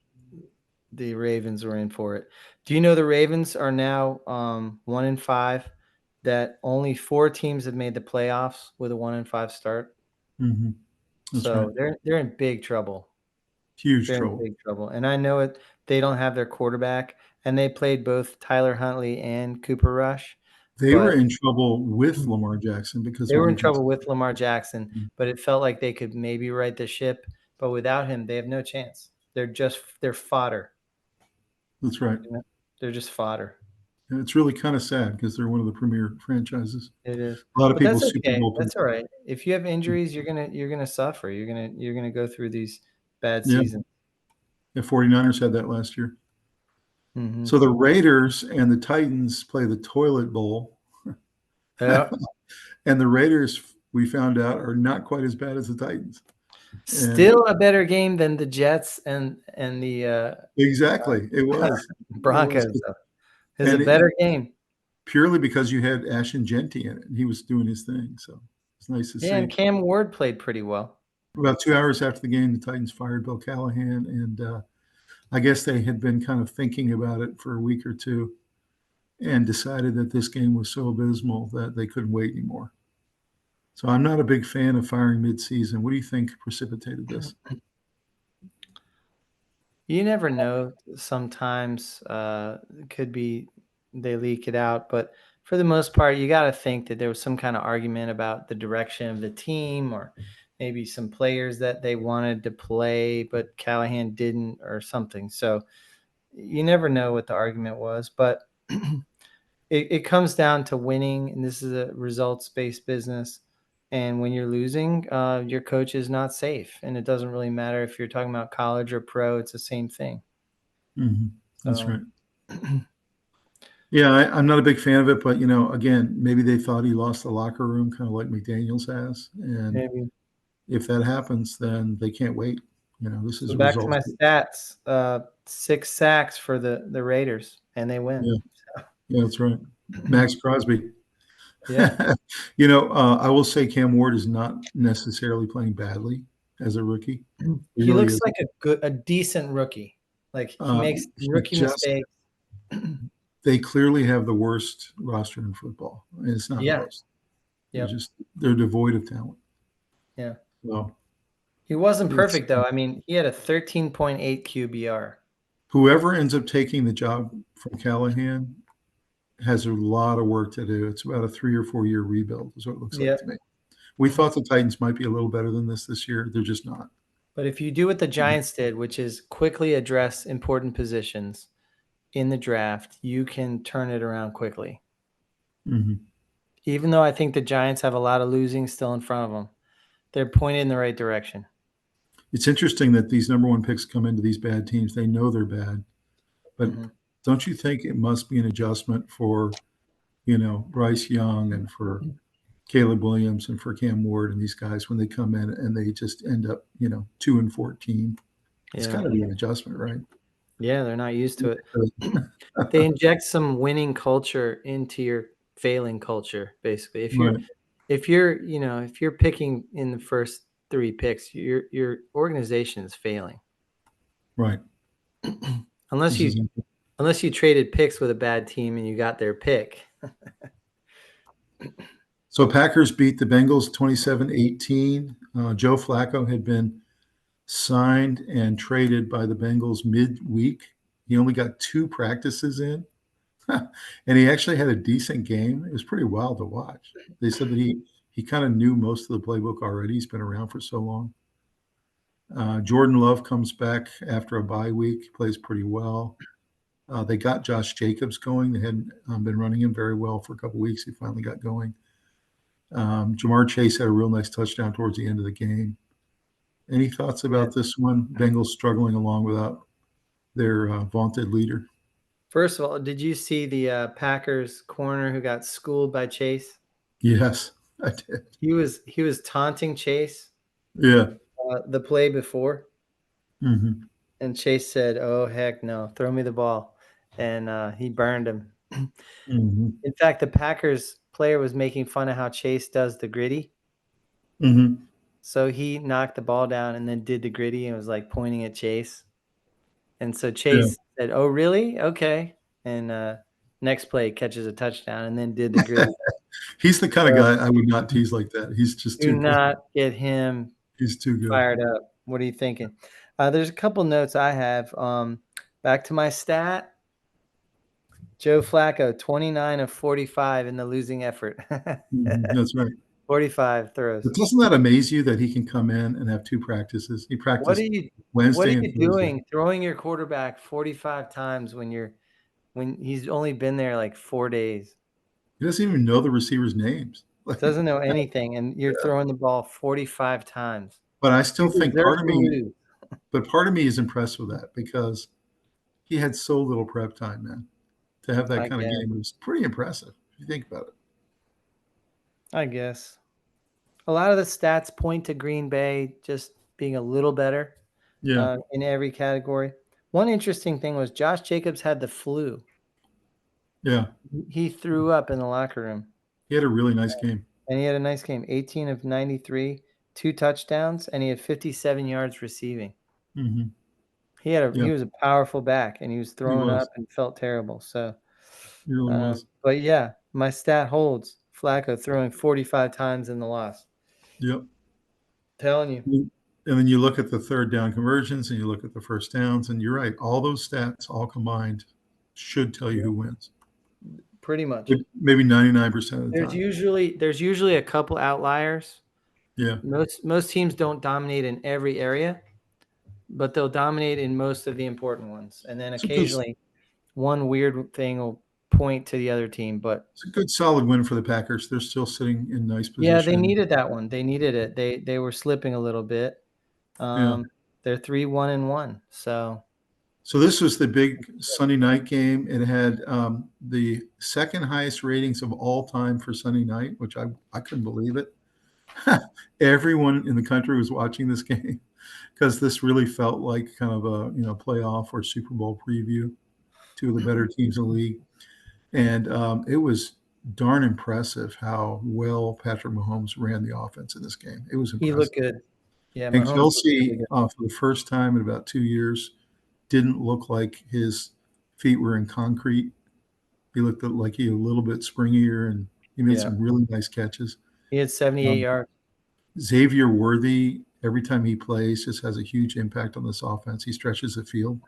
B: The Ravens were in for it. Do you know the Ravens are now 1-5? That only 4 teams have made the playoffs with a 1-5 start. So
A: right.
B: they're in big trouble.
A: Huge trouble.
B: Big trouble. And I know it. They don't have their quarterback, and they played both Tyler Huntley and Cooper Rush.
A: They were in trouble with Lamar Jackson because
B: they were in trouble with Lamar Jackson, but it felt like they could maybe right the ship. But without him, they have no chance. They're fodder.
A: That's right.
B: They're just fodder.
A: And it's really kind of sad because they're one of the premier franchises.
B: It is.
A: A lot of people.
B: That's okay. That's all right. If you have injuries, you're gonna suffer. You're gonna go through these bad seasons.
A: Yeah, 49ers had that last year.
B: Mhm.
A: So the Raiders and the Titans play the toilet bowl.
B: Yeah.
A: And the Raiders, we found out, are not quite as bad as the Titans. And
B: Still a better game than the Jets and the
A: exactly, it was. It was.
B: Broncos, though. It's a
A: And
B: better game.
A: purely because you had Ashton Genty in it, and he was doing his thing. So it's nice to
B: Yeah, and
A: see.
B: Cam Ward played pretty well.
A: About 2 hours after the game, the Titans fired Bill Callahan, and I guess they had been kind of thinking about it for a week or two and decided that this game was so abysmal that they couldn't wait anymore. So I'm not a big fan of firing midseason. What do you think precipitated this?
B: You never know. Sometimes it could be they leak it out, but for the most part, you got to think that there was some kind of argument about the direction of the team, or maybe some players that they wanted to play, but Callahan didn't, or something. So you never know what the argument was, but it comes down to winning, and this is a results-based business. And when you're losing, your coach is not safe, and it doesn't really matter if you're talking about college or pro. It's the same thing.
A: Mm-hmm. That's
B: So,
A: right. Yeah, I'm not a big fan of it, but again, maybe they thought he lost the locker room, kind of like McDaniels has, and
B: maybe.
A: if that happens, then they can't wait. This is
B: So
A: a
B: back to
A: result.
B: my stats: 6 sacks for the Raiders, and they win.
A: Yeah, that's right. Max Crosby.
B: Yeah,
A: I will say Cam Ward is not necessarily playing badly as a rookie. He
B: he
A: really
B: looks
A: is.
B: like a decent rookie. Like he makes
A: He
B: rookie
A: just
B: mistakes.
A: they clearly have the worst roster in football, and it's not
B: Yeah,
A: close.
B: yep,
A: They're devoid of talent.
B: yeah.
A: So
B: He wasn't
A: it's
B: perfect though. I mean, he had a 13.8 QBR.
A: whoever ends up taking the job from Callahan has a lot of work to do. It's about a 3 or 4 year rebuild, is what it looks like
B: Yep.
A: to me. We thought the Titans might be a little better than this year. They're just not.
B: But if you do what the Giants did, which is quickly address important positions in the draft, you can turn it around quickly.
A: Mm-hmm.
B: Even though I think the Giants have a lot of losing still in front of them, they're pointed in the right direction.
A: It's interesting that these number one picks come into these bad teams. They know they're bad, but don't you think it must be an adjustment for, Bryce Young and for Caleb Williams and for Cam Ward and these guys when they come in and they just end up, 2-14? It's
B: Yeah.
A: got to be an adjustment, right?
B: Yeah, they're not used to it. They inject some winning culture into your failing culture, basically.
A: Right.
B: If you're picking in the first 3 picks, your organization is failing.
A: Right.
B: Unless you traded picks with a bad team and you got their pick.
A: So Packers beat the Bengals 27-18. Joe Flacco had been signed and traded by the Bengals midweek. He only got 2 practices in, and he actually had a decent game. It was pretty wild to watch. They said that he kind of knew most of the playbook already. He's been around for so long. Jordan Love comes back after a bye week. He plays pretty well. They got Josh Jacobs going. They hadn't been running him very well for a couple weeks. He finally got going. Jamar Chase had a real nice touchdown towards the end of the game. Any thoughts about this one? Bengals struggling along without their vaunted leader.
B: First of all, did you see the Packers corner who got schooled by Chase?
A: Yes, I did.
B: He was taunting Chase.
A: Yeah.
B: The play before.
A: Mm-hmm.
B: And Chase said, "Oh, heck no, throw me the ball." And he burned him.
A: Mm-hmm.
B: In fact, the Packers player was making fun of how Chase does the gritty.
A: Mm-hmm.
B: So he knocked the ball down and then did the gritty and was like pointing at Chase. And so Chase said, "Oh, really? Okay." And next play catches a touchdown and then did the gritty.
A: He's the kind of guy I would not tease like that. He's just
B: Do
A: too good.
B: not get him
A: He's too good.
B: fired up. What are you thinking? There's a couple notes I have. Back to my stat. Joe Flacco, 29 of 45 in the losing effort.
A: That's right.
B: 45 throws.
A: But doesn't that amaze you that he can come in and have 2 practices? He practiced Wednesday and Thursday.
B: Doing throwing your quarterback 45 times when he's only been there like 4 days?
A: He doesn't even know the receivers' names.
B: Doesn't know anything, and you're throwing the ball 45 times.
A: But I still think part of me
B: lose.
A: But part of me is impressed with that because he had so little prep time, man. To have that
B: I
A: kind of
B: guess.
A: game was pretty impressive if you think about it.
B: I guess. A lot of the stats point to Green Bay just being a little better
A: Yeah,
B: in every category. One interesting thing was Josh Jacobs had the flu.
A: yeah.
B: He threw up in the locker room,
A: He had a really nice game.
B: and he had a nice game. 18 of 93, 2 touchdowns, and he had 57 yards receiving.
A: Hmm.
B: He
A: Yeah,
B: was a powerful back, and he was
A: he
B: throwing
A: was.
B: up and felt terrible. So,
A: He really was.
B: but yeah, my stat holds. Flacco throwing 45 times in the loss.
A: Yep.
B: Telling you.
A: And then you look at the third down conversions and you look at the first downs, and you're right. All those stats all combined should tell you
B: Yeah.
A: who wins.
B: Pretty much.
A: Maybe 99% of the
B: There's
A: time.
B: usually a couple outliers.
A: Yeah.
B: Most teams don't dominate in every area, but they'll dominate in most of the important ones. And then
A: It's a good,
B: occasionally one weird thing will point to the other team. But
A: it's a good solid win for the Packers. They're still sitting in nice
B: yeah, they
A: position.
B: needed that one. They needed it. They were slipping a little bit.
A: Yeah.
B: They're 3-1-1. So
A: So this was the big Sunday night game. It had the second highest ratings of all time for Sunday night, which I couldn't believe it. Everyone in the country was watching this game because this really felt like kind of a playoff or Super Bowl preview. Two of the better teams in the league, and it was darn impressive how well Patrick Mahomes ran the offense in this game. It was
B: he
A: impressive.
B: looked good. Yeah,
A: And
B: Mahomes looked really
A: Kelsey,
B: good.
A: for the first time in about 2 years, didn't look like his feet were in concrete. He looked like he was a little bit springier, and he made
B: Yeah.
A: some really nice catches.
B: He had 78
A: Um,
B: yards.
A: Xavier Worthy, every time he plays, just has a huge impact on this offense. He stretches the field,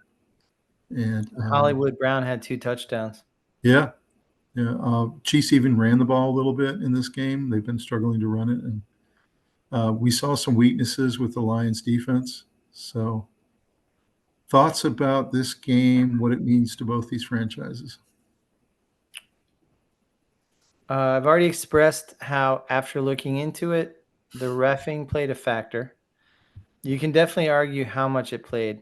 A: and
B: Hollywood Brown had 2 touchdowns.
A: yeah, yeah. Chiefs even ran the ball a little bit in this game. They've been struggling to run it, and we saw some weaknesses with the Lions' defense. So, thoughts about this game, what it means to both these franchises?
B: I've already expressed how, after looking into it, the reffing played a factor. You can definitely argue how much it played.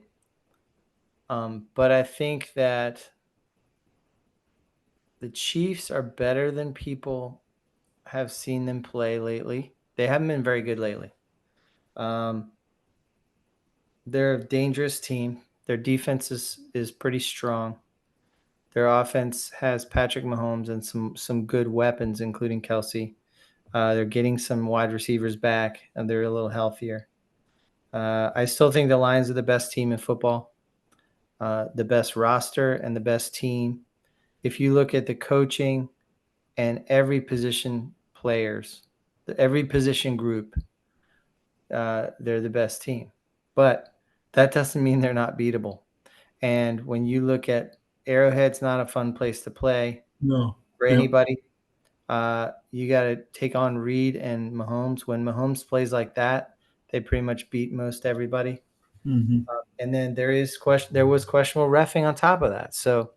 B: But I think that the Chiefs are better than people have seen them play lately. They haven't been very good lately. They're a dangerous team. Their defense is pretty strong. Their offense has Patrick Mahomes and some good weapons, including Kelsey. They're getting some wide receivers back, and they're a little healthier. I still think the Lions are the best team in football, the best roster, and the best team. If you look at the coaching and every position players, every position group, they're the best team. But that doesn't mean they're not beatable. And when you look at Arrowhead's not a fun place to play
A: No.
B: for
A: Yep.
B: anybody. You got to take on Reed and Mahomes. When Mahomes plays like that, they pretty much beat most everybody.
A: Mm-hmm.
B: And then there was questionable reffing on top of that. So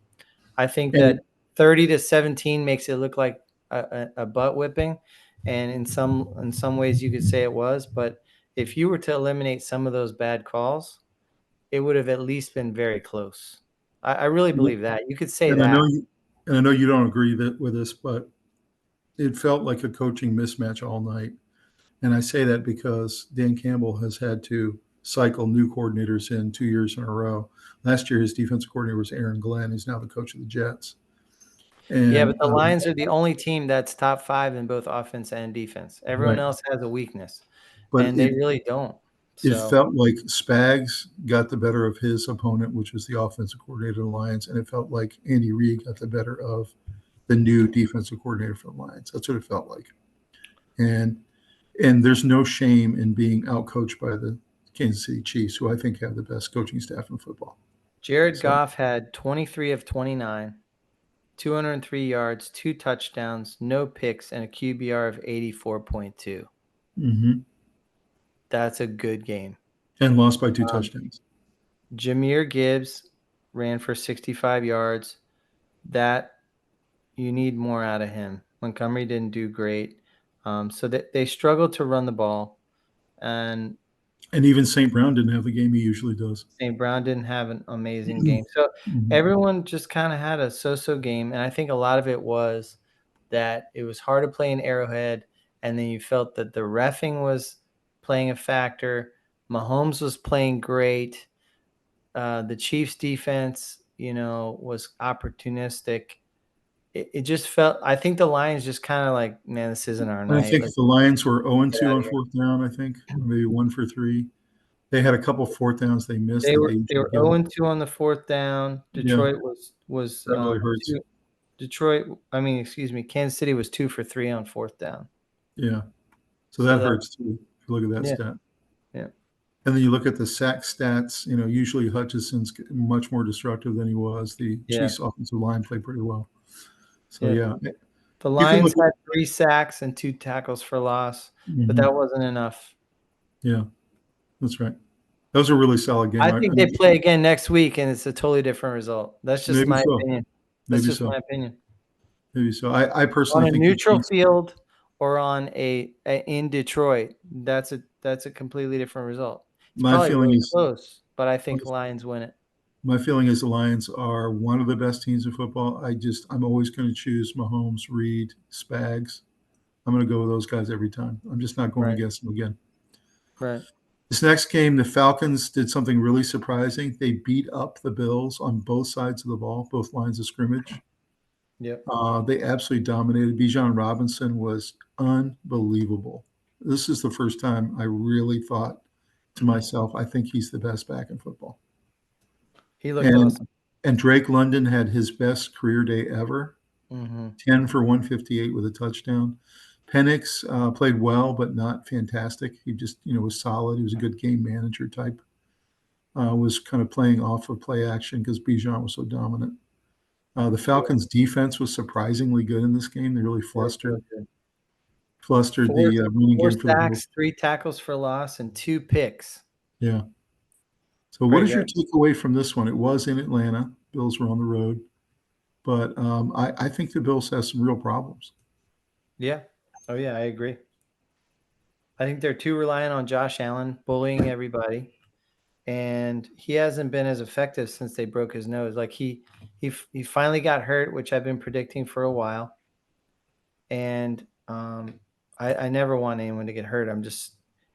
B: I think
A: And
B: that 30-17 makes it look like a butt whipping, and in some ways you could say it was. But if you were to eliminate some of those bad calls, it would have at least been very close. I really believe that. You could say
A: and I know
B: that.
A: you don't agree with this, but it felt like a coaching mismatch all night. And I say that because Dan Campbell has had to cycle new coordinators in 2 years in a row. Last year, his defensive coordinator was Aaron Glenn. He's now the coach of the Jets.
B: Yeah, but
A: And
B: the Lions are the only team that's top 5 in both offense and defense. Everyone
A: right,
B: else has a weakness,
A: but
B: and they really don't.
A: it
B: So,
A: felt like Spags got the better of his opponent, which was the offensive coordinator of the Lions, and it felt like Andy Reid got the better of the new defensive coordinator for the Lions. That's what it felt like. And there's no shame in being outcoached by the Kansas City Chiefs, who I think have the best coaching staff in football.
B: Jared
A: So,
B: Goff had 23 of 29, 203 yards, 2 touchdowns, no picks, and a QBR of 84.2.
A: mhm.
B: That's a good game.
A: And lost by 2 touchdowns.
B: Jahmyr Gibbs ran for 65 yards. That you need more out of him. Montgomery didn't do great. So they struggled to run the ball. And
A: And even St. Brown didn't have the game he usually does.
B: St. Brown didn't have an amazing game. So everyone just kind of had a so-so game. And I think a lot of it was that it was hard to play in Arrowhead. And then you felt that the reffing was playing a factor. Mahomes was playing great. The Chiefs defense, was opportunistic. It just felt, I think the Lions just kind of like, man, this isn't our
A: And I
B: night.
A: think
B: Let's
A: the Lions were 0-2
B: get out
A: on
B: of here.
A: fourth down, I think, maybe 1 for 3. They had a couple fourth downs they missed
B: They
A: that
B: were
A: they
B: they
A: usually
B: were
A: get.
B: 0-2 on the fourth down.
A: Yeah,
B: Detroit was
A: that really hurts.
B: Kansas City was 2 for 3 on fourth down.
A: Yeah. So
B: So
A: that hurts too, if you look at that
B: yeah,
A: stat.
B: yeah.
A: And then you look at the sack stats, usually Hutchinson's much more destructive than he was. The
B: Yeah.
A: Chiefs offensive line played pretty well. So
B: Yeah.
A: yeah.
B: The
A: You can
B: Lions
A: look at
B: had 3 sacks and 2 tackles for loss, but that wasn't enough.
A: Yeah, that's right. That was a really solid game.
B: I think they play again next week, and it's a totally different result. That's just
A: Maybe
B: my
A: so.
B: opinion. That's
A: Maybe
B: just
A: so.
B: my opinion.
A: Maybe so. I personally
B: On a
A: think the
B: neutral
A: Chiefs.
B: field or on in Detroit, that's a completely different result. It's
A: My
B: probably
A: feeling
B: really
A: is
B: close, but I think Lions win it.
A: My feeling is the Lions are one of the best teams in football. I'm always going to choose Mahomes, Reed, Spags. I'm going to go with those guys every time. I'm just not going
B: Right.
A: against them again.
B: Right.
A: This next game, the Falcons did something really surprising. They beat up the Bills on both sides of the ball, both lines of scrimmage.
B: Yep.
A: They absolutely dominated. Bijan Robinson was unbelievable. This is the first time I really thought to myself, I think he's the best back in football.
B: He looked awesome.
A: And Drake London had his best career day ever, 10 for 158 with a touchdown. Penix played well, but not fantastic. He just, was solid. He was a good game manager type. Was kind of playing off of play action because Bijan was so dominant. The Falcons' defense was surprisingly good in this game. They really flustered the running
B: 4
A: game for the Bills.
B: sacks, 3 tackles for loss, and 2 picks.
A: Yeah. So what is your takeaway from this one? It was in Atlanta. Bills were on the road. But I think the Bills have some real problems.
B: Yeah. Oh, yeah, I agree. I think they're too reliant on Josh Allen bullying everybody. And he hasn't been as effective since they broke his nose. Like he finally got hurt, which I've been predicting for a while. And I never want anyone to get hurt.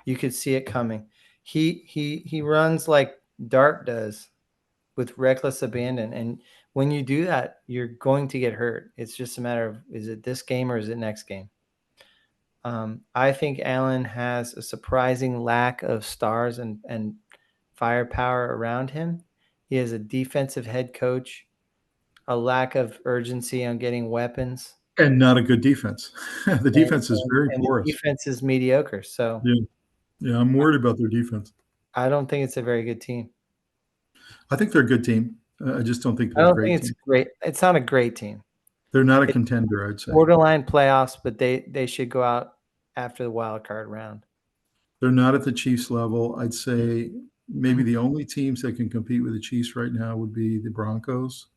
B: You could see it coming. He runs like Dart does with reckless abandon. And when you do that, you're going to get hurt. It's just a matter of, is it this game or is it next game? I think Allen has a surprising lack of stars and firepower around him. He has a defensive head coach, a lack of urgency on getting weapons.
A: And not a good defense. The defense is very porous.
B: The defense is mediocre. So
A: yeah, I'm worried about their defense.
B: I don't think it's a very good team.
A: I think they're a good team. I just don't think
B: they're a great team. Great. It's not a great team.
A: They're not a contender, I'd say.
B: Borderline playoffs, but they should go out after the wild card round.
A: They're not at the Chiefs level. I'd say maybe the only teams that can compete with the Chiefs right now would be the Broncos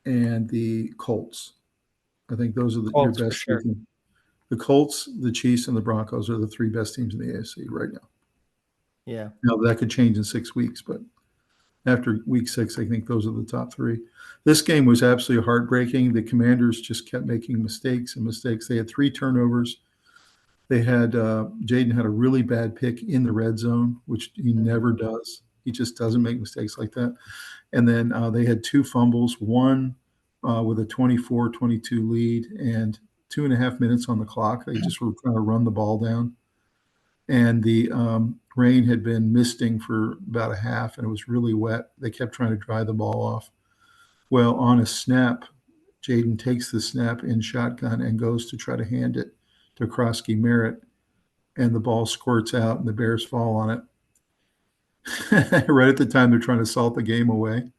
A: and the Colts. I think those are your best three teams. The Colts, the Chiefs, and the Broncos are the 3 best teams in the AFC right now.
B: Yeah.
A: Now, that could change in 6 weeks, but after week 6, I think those are the top 3. This game was absolutely heartbreaking. The Commanders just kept making mistakes and mistakes. They had 3 turnovers. They had Jaden had a really bad pick in the red zone, which he never does. He just doesn't make mistakes like that. And then they had 2 fumbles, one with a 24-22 lead and 2.5 minutes on the clock. They just were trying to run the ball down. And the rain had been misting for about a half, and it was really wet. They kept trying to dry the ball off. Well, on a snap, Jaden takes the snap in shotgun and goes to try to hand it to Krosky Merritt, and the ball squirts out, and the Bears fall on it. Right at the time they're trying to salt the game away.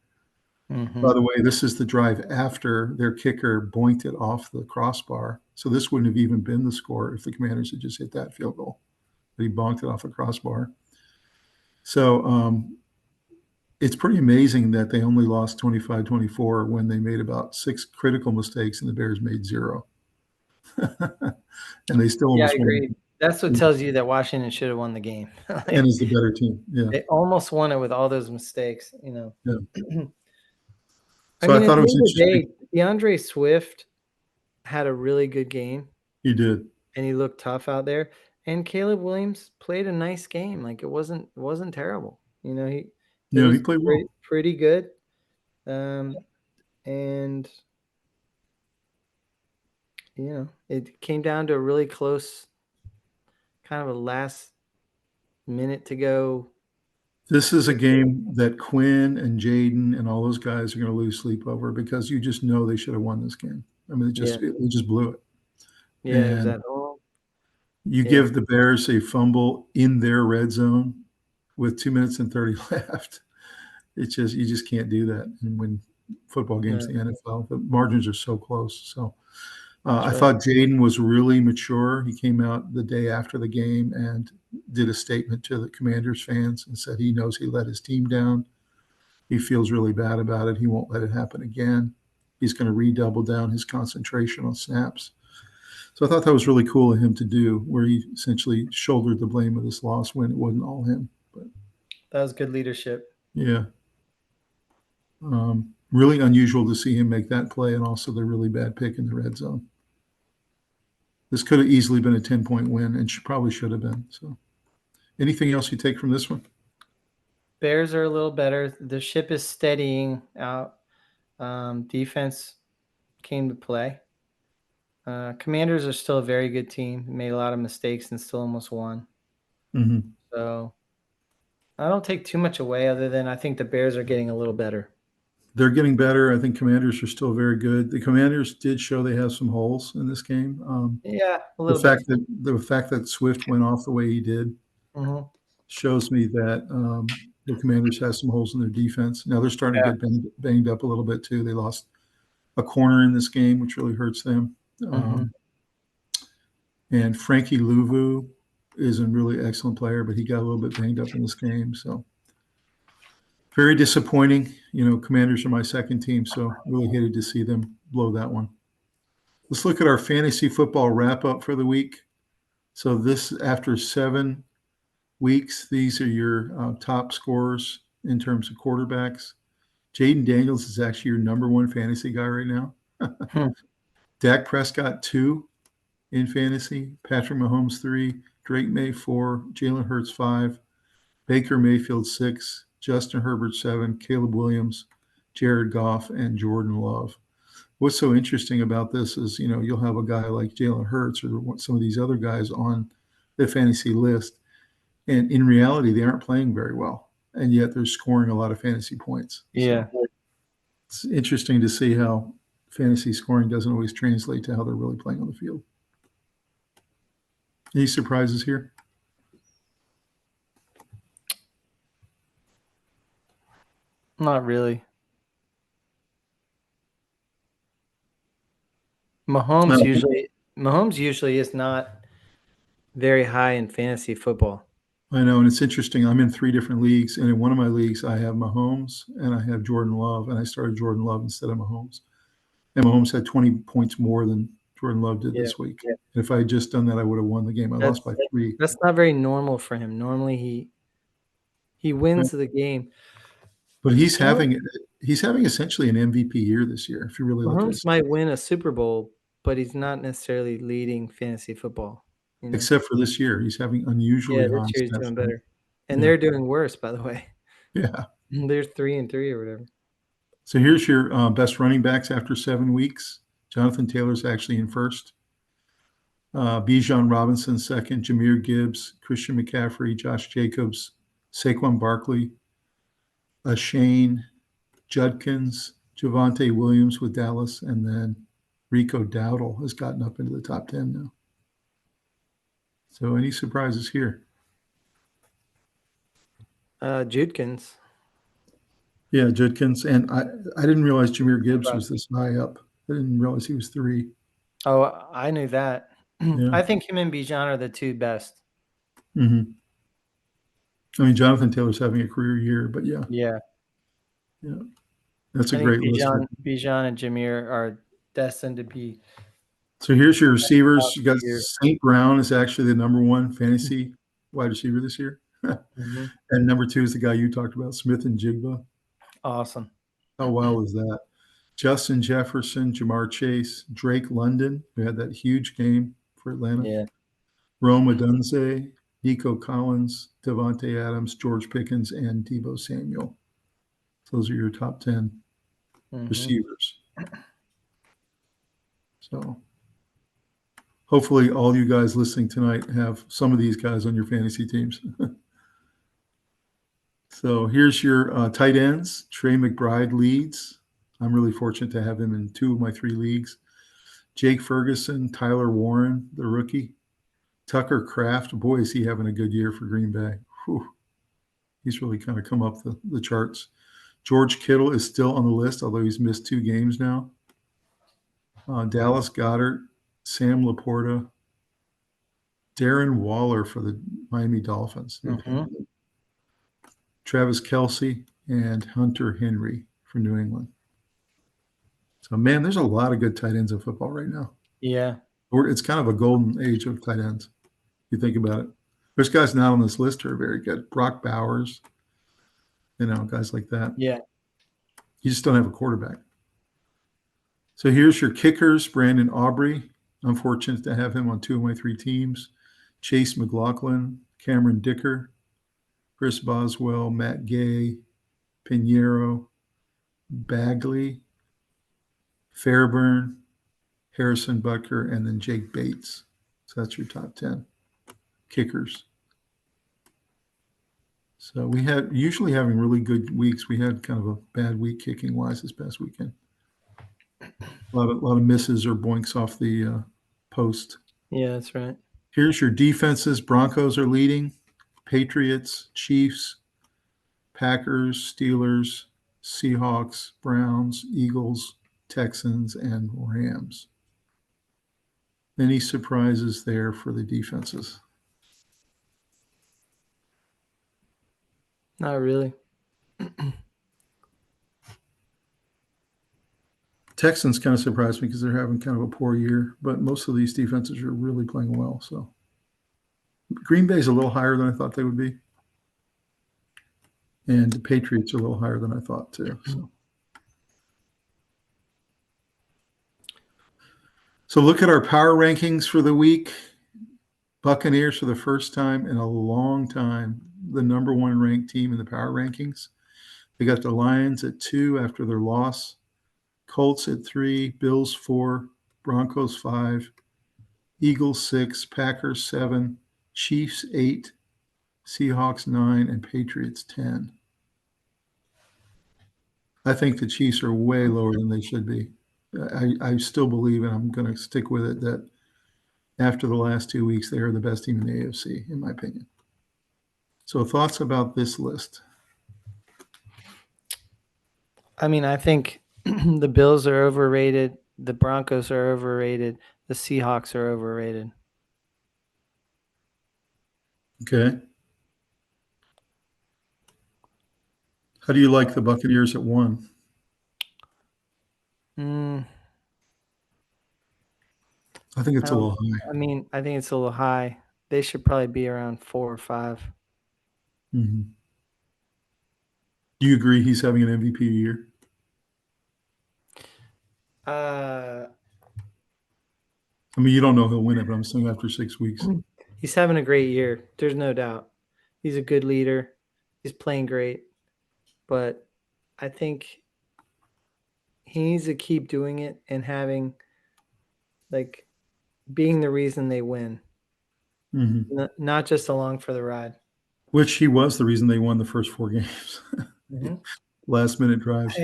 A: By the way, this is the drive after their kicker boinked it off the crossbar. So this wouldn't have even been the score if the Commanders had just hit that field goal. But he bonked it off the crossbar. So it's pretty amazing that they only lost 25-24 when they made about 6 critical mistakes and the Bears made 0. And they still almost won.
B: That's what tells you that Washington should have won the game.
A: and is the better team. Yeah.
B: They almost won it with all those mistakes,
A: Yeah.
B: I
A: So I
B: mean, at
A: thought it
B: the
A: was
B: end of the
A: interesting.
B: day, DeAndre Swift had a really good game,
A: He did.
B: and he looked tough out there. And Caleb Williams played a nice game. Like, it wasn't terrible. It
A: Yeah, he
B: was
A: played well.
B: pretty good. And it came down to a really close, kind of a last minute to go.
A: This is a game that Quinn and Jaden and all those guys are going to lose sleep over because you just know they should have won this game. I mean,
B: Yeah.
A: it just blew it.
B: Yeah, it was
A: And
B: at home.
A: you
B: Yeah.
A: give the Bears a fumble in their red zone with 2 minutes and 30 left. You just can't do that and win football games in the NFL. The margins are so close. So I thought Jaden was really mature. He came out the day after the game and did a statement to the Commanders fans and said he knows he let his team down. He feels really bad about it. He won't let it happen again. He's going to redouble down his concentration on snaps. So I thought that was really cool of him to do, where he essentially shouldered the blame of this loss when it wasn't all him. But
B: that was good leadership.
A: Yeah. Really unusual to see him make that play and also the really bad pick in the red zone. This could have easily been a 10-point win and probably should have been. So anything else you take from this one?
B: Bears are a little better. The ship is steadying out. Defense came to play. Commanders are still a very good team. Made a lot of mistakes and still almost won.
A: Mm-hmm.
B: So I don't take too much away other than I think the Bears are getting a little better.
A: They're getting better. I think Commanders are still very good. The Commanders did show they have some holes in this game.
B: Yeah, a little
A: bit. The fact that Swift went off the way he did shows me that the Commanders have some holes in their defense. Now they're starting to get banged up a little bit too. They lost a corner in this game, which really hurts them. And Frankie Louvu is a really excellent player, but he got a little bit banged up in this game. So very disappointing. Commanders are my second team, so really hated to see them blow that one. Let's look at our fantasy football wrap up for the week. So this, after 7 weeks, these are your top scorers in terms of quarterbacks. Jaden Daniels is actually your number one fantasy guy right now. Dak Prescott 2 in fantasy. Patrick Mahomes 3. Drake May 4. Jalen Hurts 5. Baker Mayfield 6. Justin Herbert 7. Caleb Williams, Jared Goff, and Jordan Love. What's so interesting about this is, you'll have a guy like Jalen Hurts or some of these other guys on the fantasy list, and in reality, they aren't playing very well, and yet they're scoring a lot of fantasy points.
B: Yeah.
A: So it's interesting to see how fantasy scoring doesn't always translate to how they're really playing on the field. Any surprises here?
B: Not really. Mahomes usually is not very high in fantasy football.
A: I know, and it's interesting. I'm in 3 different leagues, and in one of my leagues, I have Mahomes and I have Jordan Love, and I started Jordan Love instead of Mahomes. And Mahomes had 20 points more than Jordan Love did this week. Yeah. If I had just done that, I would have won the game. I lost by 3.
B: That's not very normal for him. Normally, he wins the game.
A: But he's having essentially an MVP year this year. If you really look at it,
B: Mahomes might win a Super Bowl, but he's not necessarily leading fantasy football.
A: Except for this year, he's having unusually high.
B: This year he's doing better, and they're doing worse, by the way.
A: Yeah,
B: they're 3-3 or whatever.
A: So here's your best running backs after 7 weeks. Jonathan Taylor's actually in first. Bijan Robinson second. Jahmyr Gibbs, Christian McCaffrey, Josh Jacobs, Saquon Barkley, Shane Judkins, Javonte Williams with Dallas, and then Rico Dowdle has gotten up into the top 10 now. So any surprises here?
B: Judkins.
A: Yeah, Judkins. And I didn't realize Jahmyr Gibbs was this high up. I didn't realize he was 3.
B: Oh, I knew that. Yeah. I think him and Bijan are the 2 best.
A: Mm-hmm. I mean, Jonathan Taylor's having a career year, but yeah.
B: Yeah.
A: That's a great list.
B: Bijan and Jahmyr are destined to be
A: So here's your receivers. You got
B: Here.
A: St. Brown is actually the number one fantasy wide receiver this year.
B: Mm-hmm.
A: And number 2 is the guy you talked about, Smith and Jigba.
B: Awesome.
A: How wild is that? Justin Jefferson, Jamar Chase, Drake London, who had that huge game for Atlanta.
B: Yeah.
A: Rome Odunze, Nico Collins, Devontae Adams, George Pickens, and Deebo Samuel. Those are your top 10 receivers. So hopefully all you guys listening tonight have some of these guys on your fantasy teams. So here's your tight ends. Trey McBride leads. I'm really fortunate to have him in 2 of my 3 leagues. Jake Ferguson, Tyler Warren, the rookie. Tucker Kraft. Boy, is he having a good year for Green Bay. Whew. He's really kind of come up the charts. George Kittle is still on the list, although he's missed 2 games now. Dallas Goedert, Sam Laporta, Darren Waller for the Miami Dolphins. Travis Kelce, and Hunter Henry for New England. So, man, there's a lot of good tight ends in football right now.
B: Yeah.
A: It's kind of a golden age of tight ends, if you think about it. There's guys not on this list who are very good. Brock Bowers, guys like that.
B: Yeah.
A: You just don't have a quarterback. So here's your kickers, Brandon Aubrey. I'm fortunate to have him on 2 of my 3 teams. Chase McLaughlin, Cameron Dicker, Chris Boswell, Matt Gay, Pinheiro, Bagley, Fairburn, Harrison Butker, and then Jake Bates. So that's your top 10 kickers. So we had usually having really good weeks. We had kind of a bad week kicking wise this past weekend. A lot of misses or boinks off the post.
B: Yeah, that's right.
A: Here's your defenses. Broncos are leading. Patriots, Chiefs, Packers, Steelers, Seahawks, Browns, Eagles, Texans, and Rams. Any surprises there for the defenses?
B: Not really.
A: Texans kind of surprised me because they're having kind of a poor year, but most of these defenses are really playing well. So Green Bay's a little higher than I thought they would be. And the Patriots are a little higher than I thought too. So look at our power rankings for the week. Buccaneers for the first time in a long time, the number 1 ranked team in the power rankings. They got the Lions at 2 after their loss. Colts at 3, Bills 4, Broncos 5, Eagles 6, Packers 7, Chiefs 8, Seahawks 9, and Patriots 10. I think the Chiefs are way lower than they should be. I still believe, and I'm going to stick with it, that after the last 2 weeks, they are the best team in the AFC, in my opinion. So thoughts about this list?
B: I mean, I think the Bills are overrated. The Broncos are overrated. The Seahawks are overrated.
A: Okay. How do you like the Buccaneers at 1? I think it's a little high.
B: I mean, I think it's a little high. They should probably be around 4 or 5.
A: Mm-hmm. Do you agree he's having an MVP year? I mean, you don't know he'll win it, but I'm saying after 6 weeks.
B: He's having a great year. There's no doubt. He's a good leader. He's playing great. But I think he needs to keep doing it and having, being the reason they win. Mm-hmm. Not just along for the ride.
A: Which he was the reason they won the first 4 games. Mm-hmm. Last minute drives.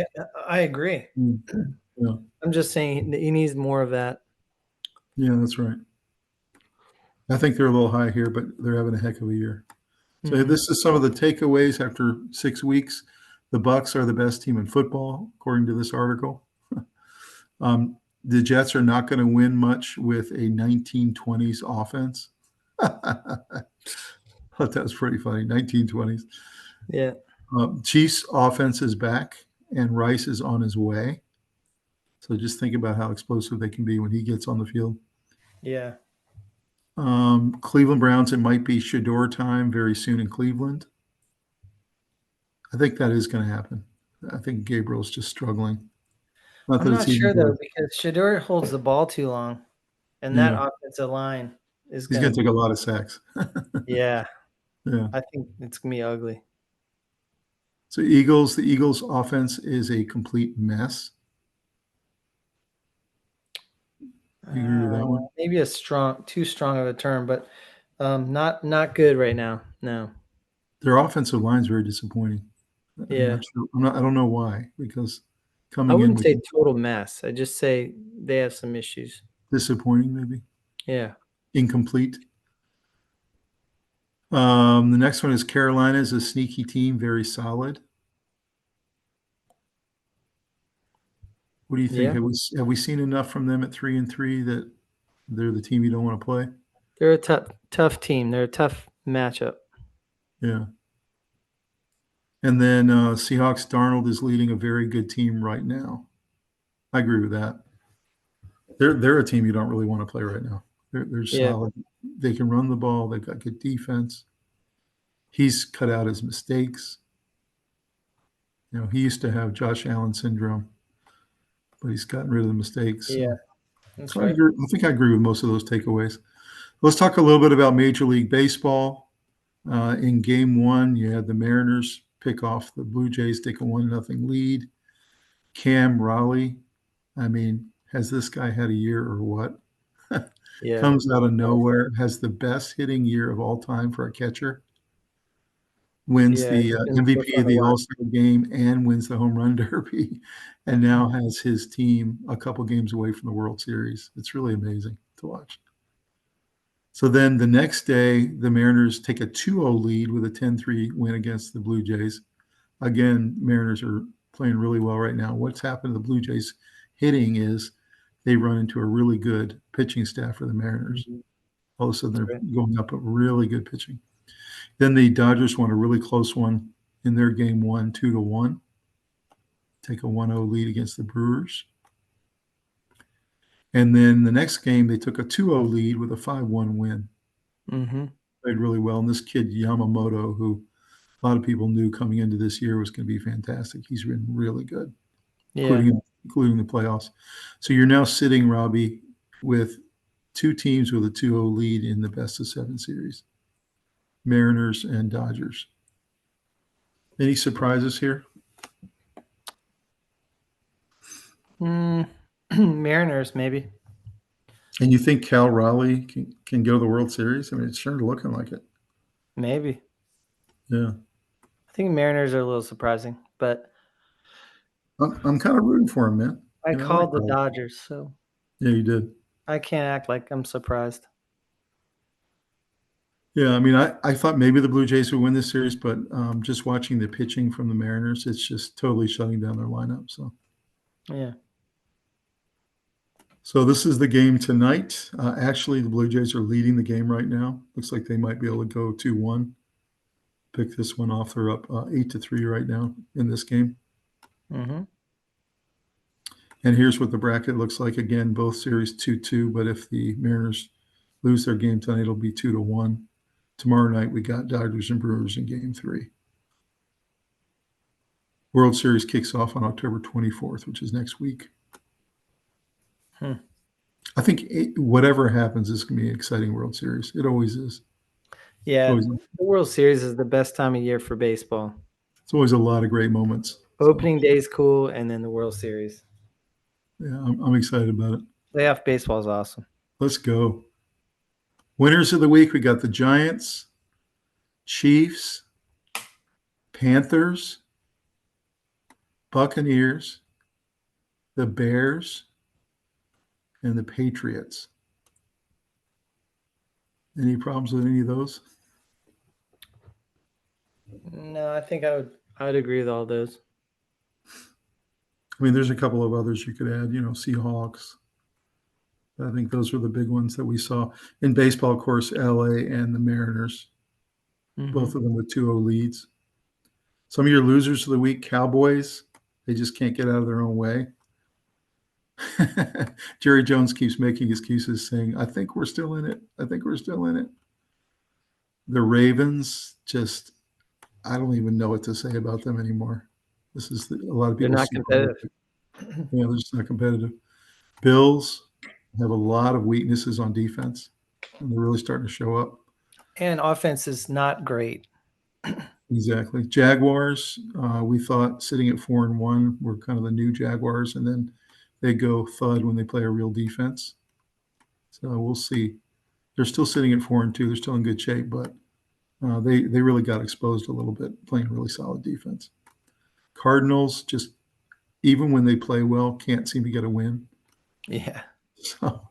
B: I agree. Mm-hmm. Yeah. I'm just saying he needs more of that.
A: Yeah, that's right. I think they're a little high here, but they're having a heck of a year. So this is some of the takeaways after 6 weeks. The Bucs are the best team in football, according to this article. The Jets are not going to win much with a 1920s offense. I thought that was pretty funny. 1920s.
B: Yeah.
A: Chiefs offense is back, and Rice is on his way. So just think about how explosive they can be when he gets on the field.
B: Yeah.
A: Cleveland Browns, it might be Shador time very soon in Cleveland. I think that is going to happen. I think Gabriel's just struggling. Not
B: I'm
A: that
B: not
A: it's even
B: sure though
A: good.
B: because Shador holds the ball too long, and that
A: Yeah,
B: offensive line is
A: he's
B: gonna
A: going to take
B: be.
A: a lot of sacks.
B: Yeah,
A: Yeah.
B: I think it's gonna be ugly.
A: So the Eagles offense is a complete mess. You agree with that one?
B: Maybe too strong of a term, but not good right now. No.
A: Their offensive line is very disappointing. I'm
B: Yeah,
A: not sure. I don't know why, because
B: I
A: coming in
B: wouldn't
A: with
B: say total mess. I just say they have some issues.
A: disappointing, maybe
B: Yeah.
A: incomplete. The next one is Carolina is a sneaky team, very solid. What do you think?
B: Yeah.
A: Have we seen enough from them at 3-3 that they're the team you don't want to play?
B: They're a tough team. They're a tough matchup.
A: Yeah. And then Seahawks Darnold is leading a very good team right now. I agree with that. They're a team you don't really want to play right now. They're
B: Yeah.
A: solid. They can run the ball. They've got good defense. He's cut out his mistakes. He used to have Josh Allen syndrome, but he's gotten rid of the mistakes.
B: Yeah.
A: So,
B: That's
A: so I
B: right.
A: agree. I think I agree with most of those takeaways. Let's talk a little bit about Major League Baseball. In Game 1, you had the Mariners pick off the Blue Jays, take a 1-0 lead. Cam Raleigh, I mean, has this guy had a year or what?
B: Yeah.
A: Comes out of nowhere, has the best hitting year of all time for a catcher, wins
B: Yeah.
A: the
B: It's been so
A: MVP
B: fun
A: of
B: to
A: the
B: watch.
A: All-Star game and wins the home run derby, and now has his team a couple games away from the World Series. It's really amazing to watch. So then the next day, the Mariners take a 2-0 lead with a 10-3 win against the Blue Jays. Again, Mariners are playing really well right now. What's happened to the Blue Jays hitting is they run into a really good pitching staff for the Mariners.
B: Mhm.
A: All of a sudden,
B: That's
A: they're
B: right.
A: going up a really good pitching. Then the Dodgers won a really close one in their Game 1, 2-1, take a 1-0 lead against the Brewers. And then the next game, they took a 2-0 lead with a 5-1 win.
B: Mm-hmm.
A: Played really well. And this kid, Yamamoto, who a lot of people knew coming into this year was going to be fantastic, he's been really good,
B: Yeah.
A: including the playoffs. So you're now sitting, Robbie, with two teams with a 2-0 lead in the best-of-7 series, Mariners and Dodgers. Any surprises here?
B: Mariners, maybe.
A: And you think Cal Raleigh can go to the World Series? I mean, it's sure looking like it.
B: Maybe.
A: Yeah.
B: I think Mariners are a little surprising, but
A: I'm kind of rooting for him, man.
B: I
A: I like
B: called the
A: Raleigh.
B: Dodgers, so
A: Yeah, you did.
B: I can't act like I'm surprised.
A: Yeah, I mean, I thought maybe the Blue Jays would win this series, but just watching the pitching from the Mariners, it's just totally shutting down their lineup.
B: Yeah.
A: So this is the game tonight. Actually, the Blue Jays are leading the game right now. Looks like they might be able to go 2-1. Pick this one off. They're up 8-3 right now in this game.
B: Mm-hmm.
A: And here's what the bracket looks like. Again, both series 2-2, but if the Mariners lose their game tonight, it'll be 2-1. Tomorrow night, we got Dodgers and Brewers in Game 3. World Series kicks off on October 24th, which is next week. I think whatever happens is going to be an exciting World Series. It always is.
B: Yeah,
A: Always,
B: the World Series is the best time of year for baseball.
A: it's always a lot of great moments. So,
B: Opening day is cool, and then the World Series.
A: yeah, I'm excited about it.
B: Playoff baseball is awesome.
A: Let's go. Winners of the week, we got the Giants, Chiefs, Panthers, Buccaneers, the Bears, and the Patriots. Any problems with any of those?
B: No, I think I would agree with all those.
A: I mean, there's a couple of others you could add, Seahawks. I think those were the big ones that we saw. In baseball, of course, LA and the Mariners, both
B: Mm-hmm.
A: of them with 2-0 leads. Some of your losers of the week, Cowboys, they just can't get out of their own way. Jerry Jones keeps making excuses saying, I think we're still in it. I think we're still in it. The Ravens, just, I don't even know what to say about them anymore. This is a lot of
B: They're
A: people's
B: not
A: Super Bowl
B: competitive.
A: pick. Yeah, they're just not competitive. Bills have a lot of weaknesses on defense, and they're really starting to show up.
B: And offense is not great.
A: Exactly. Jaguars, we thought sitting at 4-1 were kind of the new Jaguars, and then they go thud when they play a real defense. So we'll see. They're still sitting at 4-2. They're still in good shape, but they really got exposed a little bit playing really solid defense. Cardinals, just even when they play well, can't seem to get a win.
B: Yeah.
A: So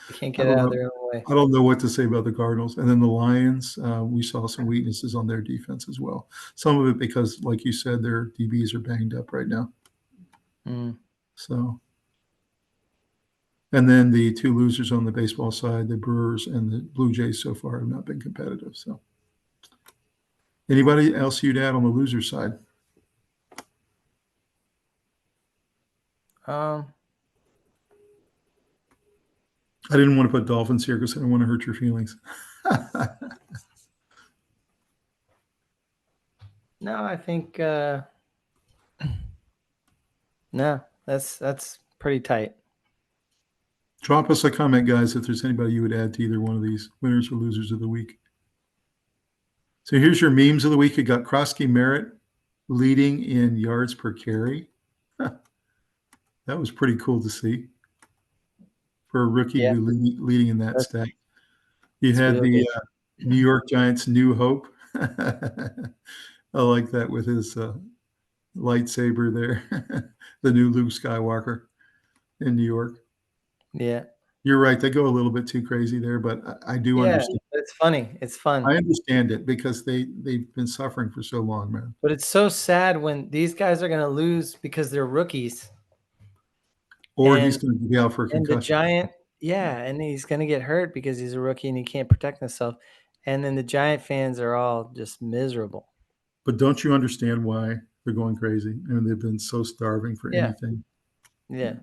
B: They can't
A: I
B: get
A: don't
B: out of
A: know.
B: their own way.
A: I don't know what to say about the Cardinals. And then the Lions, we saw some weaknesses on their defense as well. Some of it because, like you said, their DBs are banged up right now.
B: Mm.
A: So, and then the two losers on the baseball side, the Brewers and the Blue Jays, so far have not been competitive. So, anybody else you'd add on the loser side?
B: Um,
A: I didn't want to put Dolphins here because I didn't want to hurt your feelings.
B: no, I think no, that's pretty tight.
A: Drop us a comment, guys, if there's anybody you would add to either one of these winners or losers of the week. So here's your memes of the week. You got Krosky Merritt leading in yards per carry. That was pretty cool to see for a rookie
B: Yeah.
A: to be leading in that
B: That's-
A: stat. You
B: It's
A: had
B: real
A: the
B: good.
A: New York Giants' New Hope. I like that with his lightsaber there, the new Luke Skywalker in New York.
B: Yeah.
A: You're right. They go a little bit too crazy there, but I do
B: Yeah,
A: understand.
B: it's funny. It's fun.
A: I understand it because they've been suffering for so long, man.
B: But it's so sad when these guys are going to lose because they're rookies.
A: Or he's
B: And
A: going to be out for a
B: and the
A: concussion.
B: Giant, yeah, and he's going to get hurt because he's a rookie and he can't protect himself. And then the Giant fans are all just miserable.
A: But don't you understand why they're going crazy? I mean, they've been so starving for
B: Yeah.
A: anything.
B: Yeah.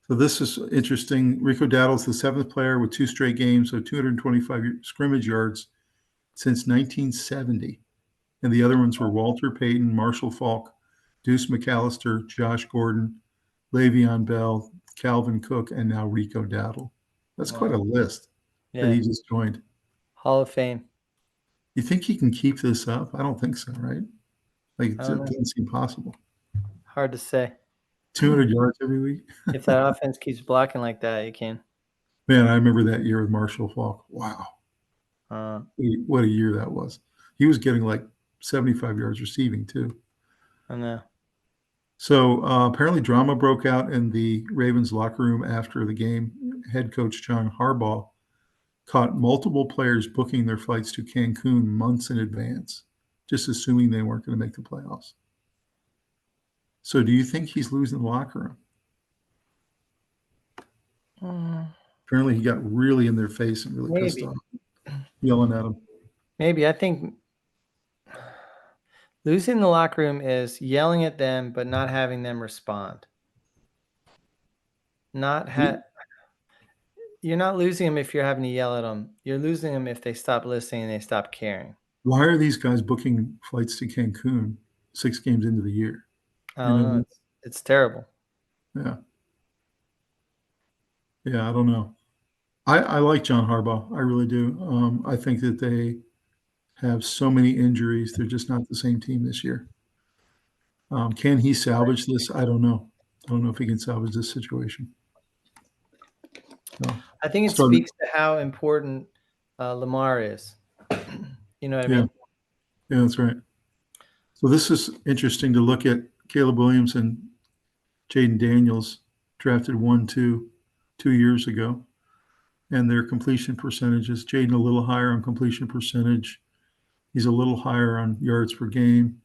A: So this is interesting. Rico Dowdle's the seventh player with 2 straight games of 225 scrimmage yards since 1970. And the other ones were Walter Payton, Marshall Faulk, Deuce McAllister, Josh Gordon, Le'Veon Bell, Calvin Cook, and now Rico Dowdle. That's quite a list that
B: Yeah.
A: he just joined.
B: Hall of Fame.
A: You think he can keep this up? I don't think so, right? Like, it
B: I don't know.
A: doesn't seem possible.
B: Hard to say.
A: 200 yards every week?
B: If that offense keeps blocking like that, you can.
A: Man, I remember that year with Marshall Faulk. Wow.
B: Uh,
A: What a year that was. He was getting like 75 yards receiving, too.
B: I know.
A: So apparently drama broke out in the Ravens locker room after the game. Head coach John Harbaugh caught multiple players booking their flights to Cancun months in advance, just assuming they weren't going to make the playoffs. So do you think he's losing the locker room? Apparently he got really in their face and really pissed
B: Maybe.
A: off, yelling at them.
B: Maybe. I think losing the locker room is yelling at them, but not having them respond. You're not losing them if you're having to yell at them. You're losing them if they stop listening and they stop caring.
A: Why are these guys booking flights to Cancun 6 games into the year?
B: I don't know. It's terrible.
A: Yeah. Yeah, I don't know. I like John Harbaugh. I really do. I think that they have so many injuries. They're just not the same team this year. Can he salvage this? I don't know. I don't know if he can salvage this situation. So,
B: I think it speaks to how important Lamar is. You know what I mean?
A: Yeah, that's right. So this is interesting to look at. Caleb Williams and Jaden Daniels drafted 1-2 2 years ago, and their completion percentages. Jaden a little higher on completion percentage. He's a little higher on yards per game,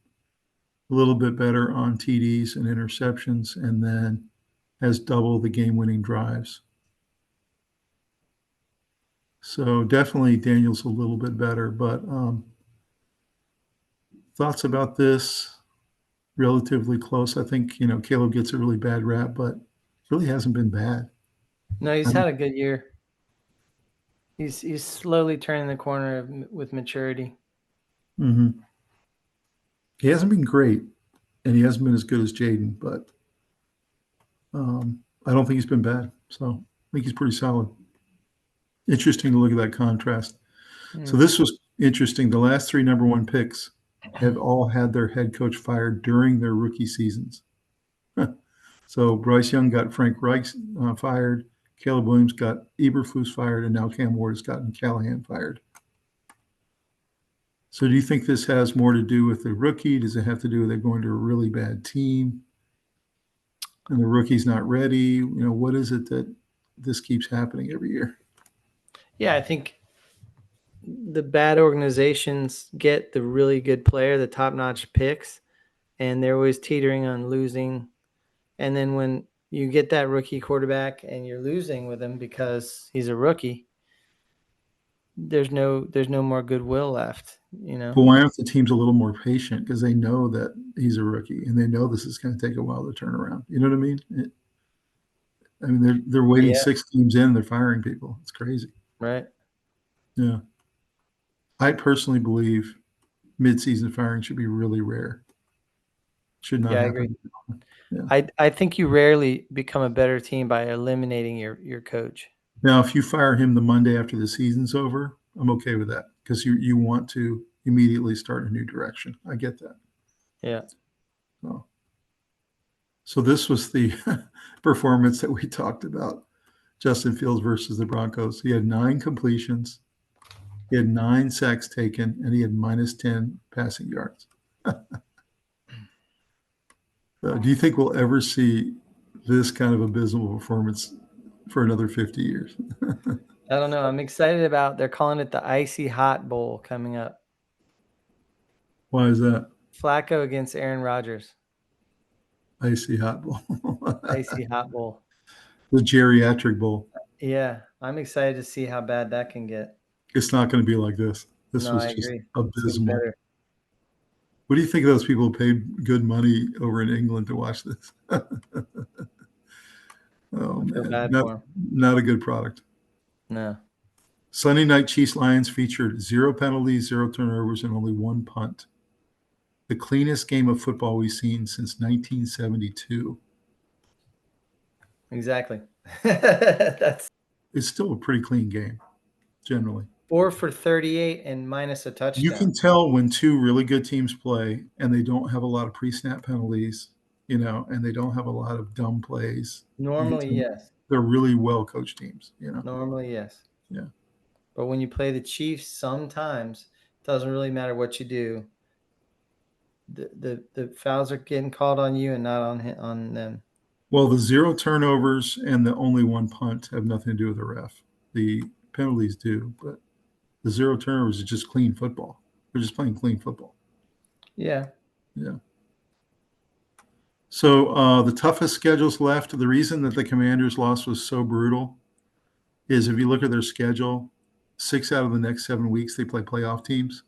A: a little bit better on TDs and interceptions, and then has double the game-winning drives. So definitely Daniel's a little bit better, but thoughts about this? relatively close. I think, Caleb gets a really bad rap, but really hasn't been bad.
B: No, he's
A: I don't-
B: had a good year. He's slowly turning the corner with maturity.
A: Mhm. He hasn't been great, and he hasn't been as good as Jaden, but I don't think he's been bad. So I think he's pretty solid. Interesting to look at that contrast. So this was interesting. The last three number one picks have all had their head coach fired during their rookie seasons. So Bryce Young got Frank Reich fired. Caleb Williams got Eberflus fired, and now Cam Ward has gotten Callahan fired. So do you think this has more to do with the rookie? Does it have to do with it going to a really bad team and the rookie's not ready? What is it that this keeps happening every year?
B: Yeah, I think the bad organizations get the really good player, the top-notch picks, and they're always teetering on losing. And then when you get that rookie quarterback and you're losing with him because he's a rookie, there's no more goodwill left,
A: But why aren't the teams a little more patient? Because they know that he's a rookie and they know this is going to take a while to turn around. You know what I mean? They're waiting
B: Yeah.
A: 6 teams in, they're firing people. It's crazy.
B: Right.
A: Yeah. I personally believe midseason firing should be really rare. Should not
B: Yeah, I
A: happen.
B: agree.
A: Yeah.
B: I think you rarely become a better team by eliminating your coach.
A: Now, if you fire him the Monday after the season's over, I'm okay with that because you want to immediately start a new direction. I get that.
B: Yeah.
A: So this was the performance that we talked about. Justin Fields versus the Broncos. He had 9 completions, he had 9 sacks taken, and he had -10 passing yards. Do you think we'll ever see this kind of abysmal performance for another 50 years?
B: I don't know. I'm excited about they're calling it the Icy Hot Bowl coming up.
A: Why is that?
B: Flacco against Aaron Rodgers.
A: Icy hot bowl.
B: Icy Hot Bowl.
A: The geriatric bowl.
B: Yeah, I'm excited to see how bad that can get.
A: It's not going to be like this. This
B: No,
A: was
B: I
A: just
B: agree. It's gonna be
A: abysmal.
B: better.
A: What do you think of those people who paid good money over in England to watch this? Oh,
B: I feel
A: man.
B: bad
A: Not,
B: for him.
A: not a good product.
B: No.
A: Sunday night Chiefs Lions featured 0 penalties, 0 turnovers, and only 1 punt. The cleanest game of football we've seen since 1972.
B: Exactly. That's
A: It's still a pretty clean game, generally.
B: 4 for 38 and minus a touchdown.
A: You can tell when 2 really good teams play and they don't have a lot of pre-snap penalties, and they don't have a lot of dumb plays.
B: Normally, yes.
A: They're really well-coached teams,
B: Normally, yes.
A: Yeah.
B: But when you play the Chiefs, sometimes it doesn't really matter what you do. The fouls are getting called on you and not on them.
A: Well, the 0 turnovers and the only 1 punt have nothing to do with the ref. The penalties do, but the 0 turnovers is just clean football. They're just playing clean football.
B: Yeah.
A: Yeah. So the toughest schedules left. The reason that the Commanders' loss was so brutal is if you look at their schedule, 6 out of the next 7 weeks they play playoff teams.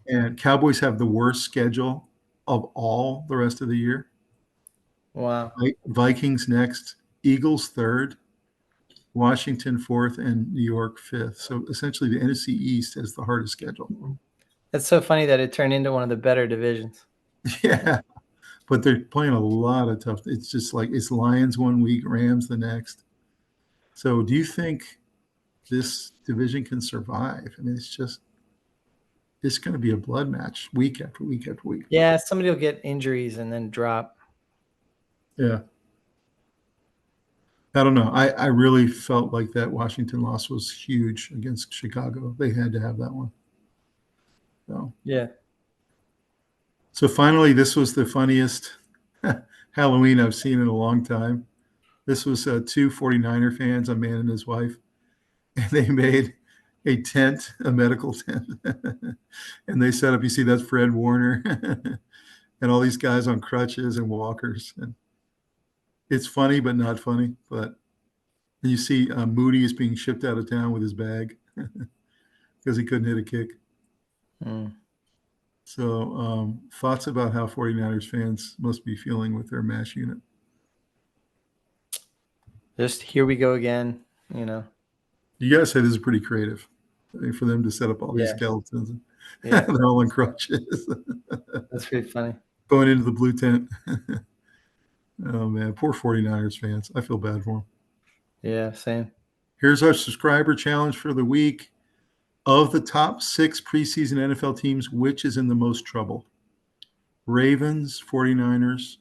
A: And Cowboys have the worst schedule of all the rest of the year.
B: Wow.
A: Vikings next, Eagles third, Washington fourth, and New York fifth. So essentially the NFC East has the hardest schedule.
B: It's so funny that it turned into one of the better divisions.
A: Yeah. But they're playing a lot of tough. It's just like it's Lions one week, Rams the next. So do you think this division can survive? I mean, it's going to be a blood match week after week after week.
B: Yeah, somebody will get injuries and then drop.
A: Yeah. I don't know. I really felt like that Washington loss was huge against Chicago. They had to have that one. So.
B: Yeah.
A: So finally, this was the funniest Halloween I've seen in a long time. This was 2 49er fans, a man and his wife, and they made a tent, a medical tent. And they set up, you see, that's Fred Warner and all these guys on crutches and walkers. And it's funny, but not funny. But you see Moody is being shipped out of town with his bag because he couldn't hit a kick. So thoughts about how 49ers fans must be feeling with their MASH unit.
B: Just here we go again, you know.
A: You gotta say this is pretty creative. I mean, for them to set up all these
B: Yeah.
A: skeletons.
B: Yeah,
A: They're all on crutches.
B: that's pretty funny.
A: Going into the blue tent. Oh, man. Poor 49ers fans. I feel bad for them.
B: Yeah, same.
A: Here's our subscriber challenge for the week. Of the top 6 preseason NFL teams, which is in the most trouble? Ravens, 49ers,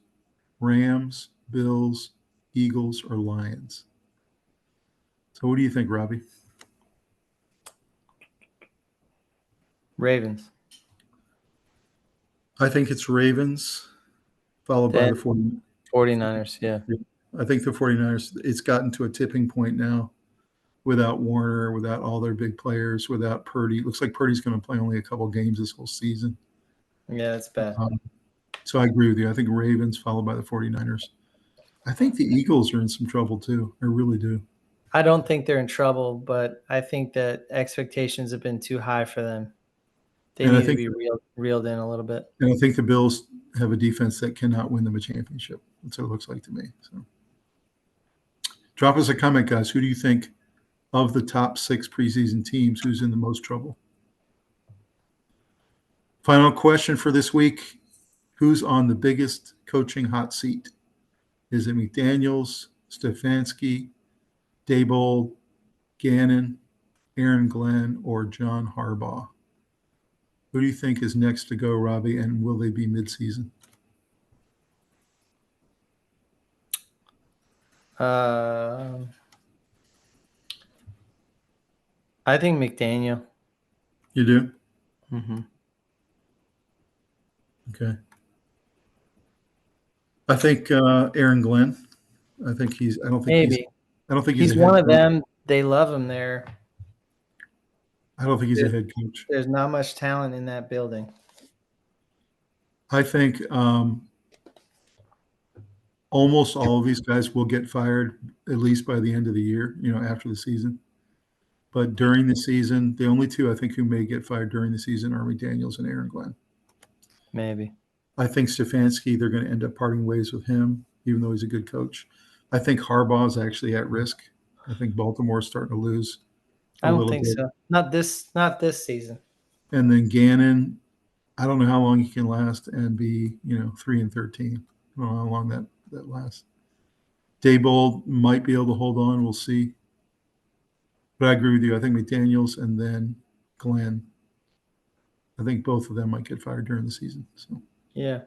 A: Rams, Bills, Eagles, or Lions? So what do you think, Robbie?
B: Ravens.
A: I think it's Ravens, followed by
B: Then
A: the 49ers.
B: 49ers, yeah.
A: I think the 49ers, it's gotten to a tipping point now without Warner, without all their big players, without Purdy. It looks like Purdy's going to play only a couple games this whole season.
B: Yeah, that's bad.
A: So I agree with you. I think Ravens, followed by the 49ers. I think the Eagles are in some trouble too. I really do.
B: I don't think they're in trouble, but I think that expectations have been too high for them. They
A: And I
B: need to
A: think
B: be reeled in a little bit.
A: And I think the Bills have a defense that cannot win them a championship. That's what it looks like to me. So, drop us a comment, guys. Who do you think of the top 6 preseason teams, who's in the most trouble? Final question for this week. Who's on the biggest coaching hot seat? Is it McDaniels, Stefanski, Daboll, Gannon, Aaron Glenn, or John Harbaugh? Who do you think is next to go, Robbie, and will they be midseason?
B: I think McDaniel.
A: You do?
B: Mm-hmm.
A: Okay. I think Aaron Glenn. I don't think
B: Maybe.
A: he's
B: He's one of them. They love him there.
A: I don't think he's a head coach.
B: There's not much talent in that building.
A: I think almost all of these guys will get fired at least by the end of the year, after the season. But during the season, the only 2 I think who may get fired during the season are McDaniels and Aaron Glenn.
B: Maybe.
A: I think Stefanski, they're going to end up parting ways with him, even though he's a good coach. I think Harbaugh is actually at risk. I think Baltimore's starting to lose.
B: I don't think so. Not this season.
A: And then Gannon, I don't know how long he can last and be, 3-13. I don't know how long that lasts. Daboll might be able to hold on. We'll see. But I agree with you. I think McDaniels and then Glenn. I think both of them might get fired during the season. So
B: yeah.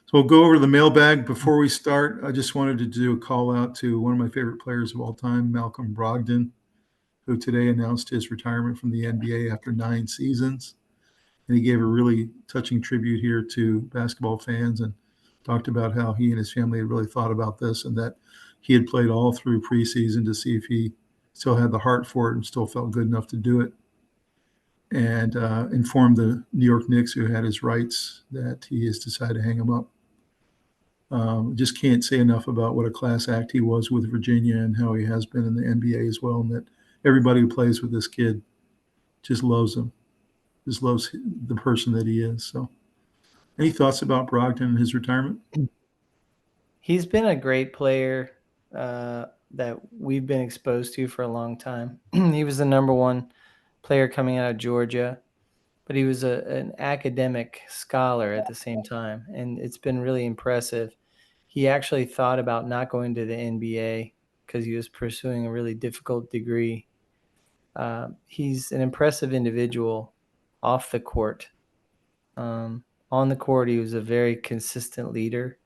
A: So we'll go over to the mailbag. Before we start, I just wanted to do a call out to one of my favorite players of all time, Malcolm Brogdon, who today announced his retirement from the NBA after 9 seasons. And he gave a really touching tribute here to basketball fans and talked about how he and his family had really thought about this and that he had played all through preseason to see if he still had the heart for it and still felt good enough to do it. And informed the New York Knicks, who had his rights, that he has decided to hang him up. Just can't say enough about what a class act he was with Virginia and how he has been in the NBA as well, and that everybody who plays with this kid just loves him, just loves the person that he is. So any thoughts about Brogdon and his retirement?
B: He's been a great player that we've been exposed to for a long time. He was the number 1 player coming out of Georgia, but he was an academic scholar at the same time, and it's been really impressive. He actually thought about not going to the NBA because he was pursuing a really difficult degree. He's an impressive individual off the court. On the court, he was a very consistent leader.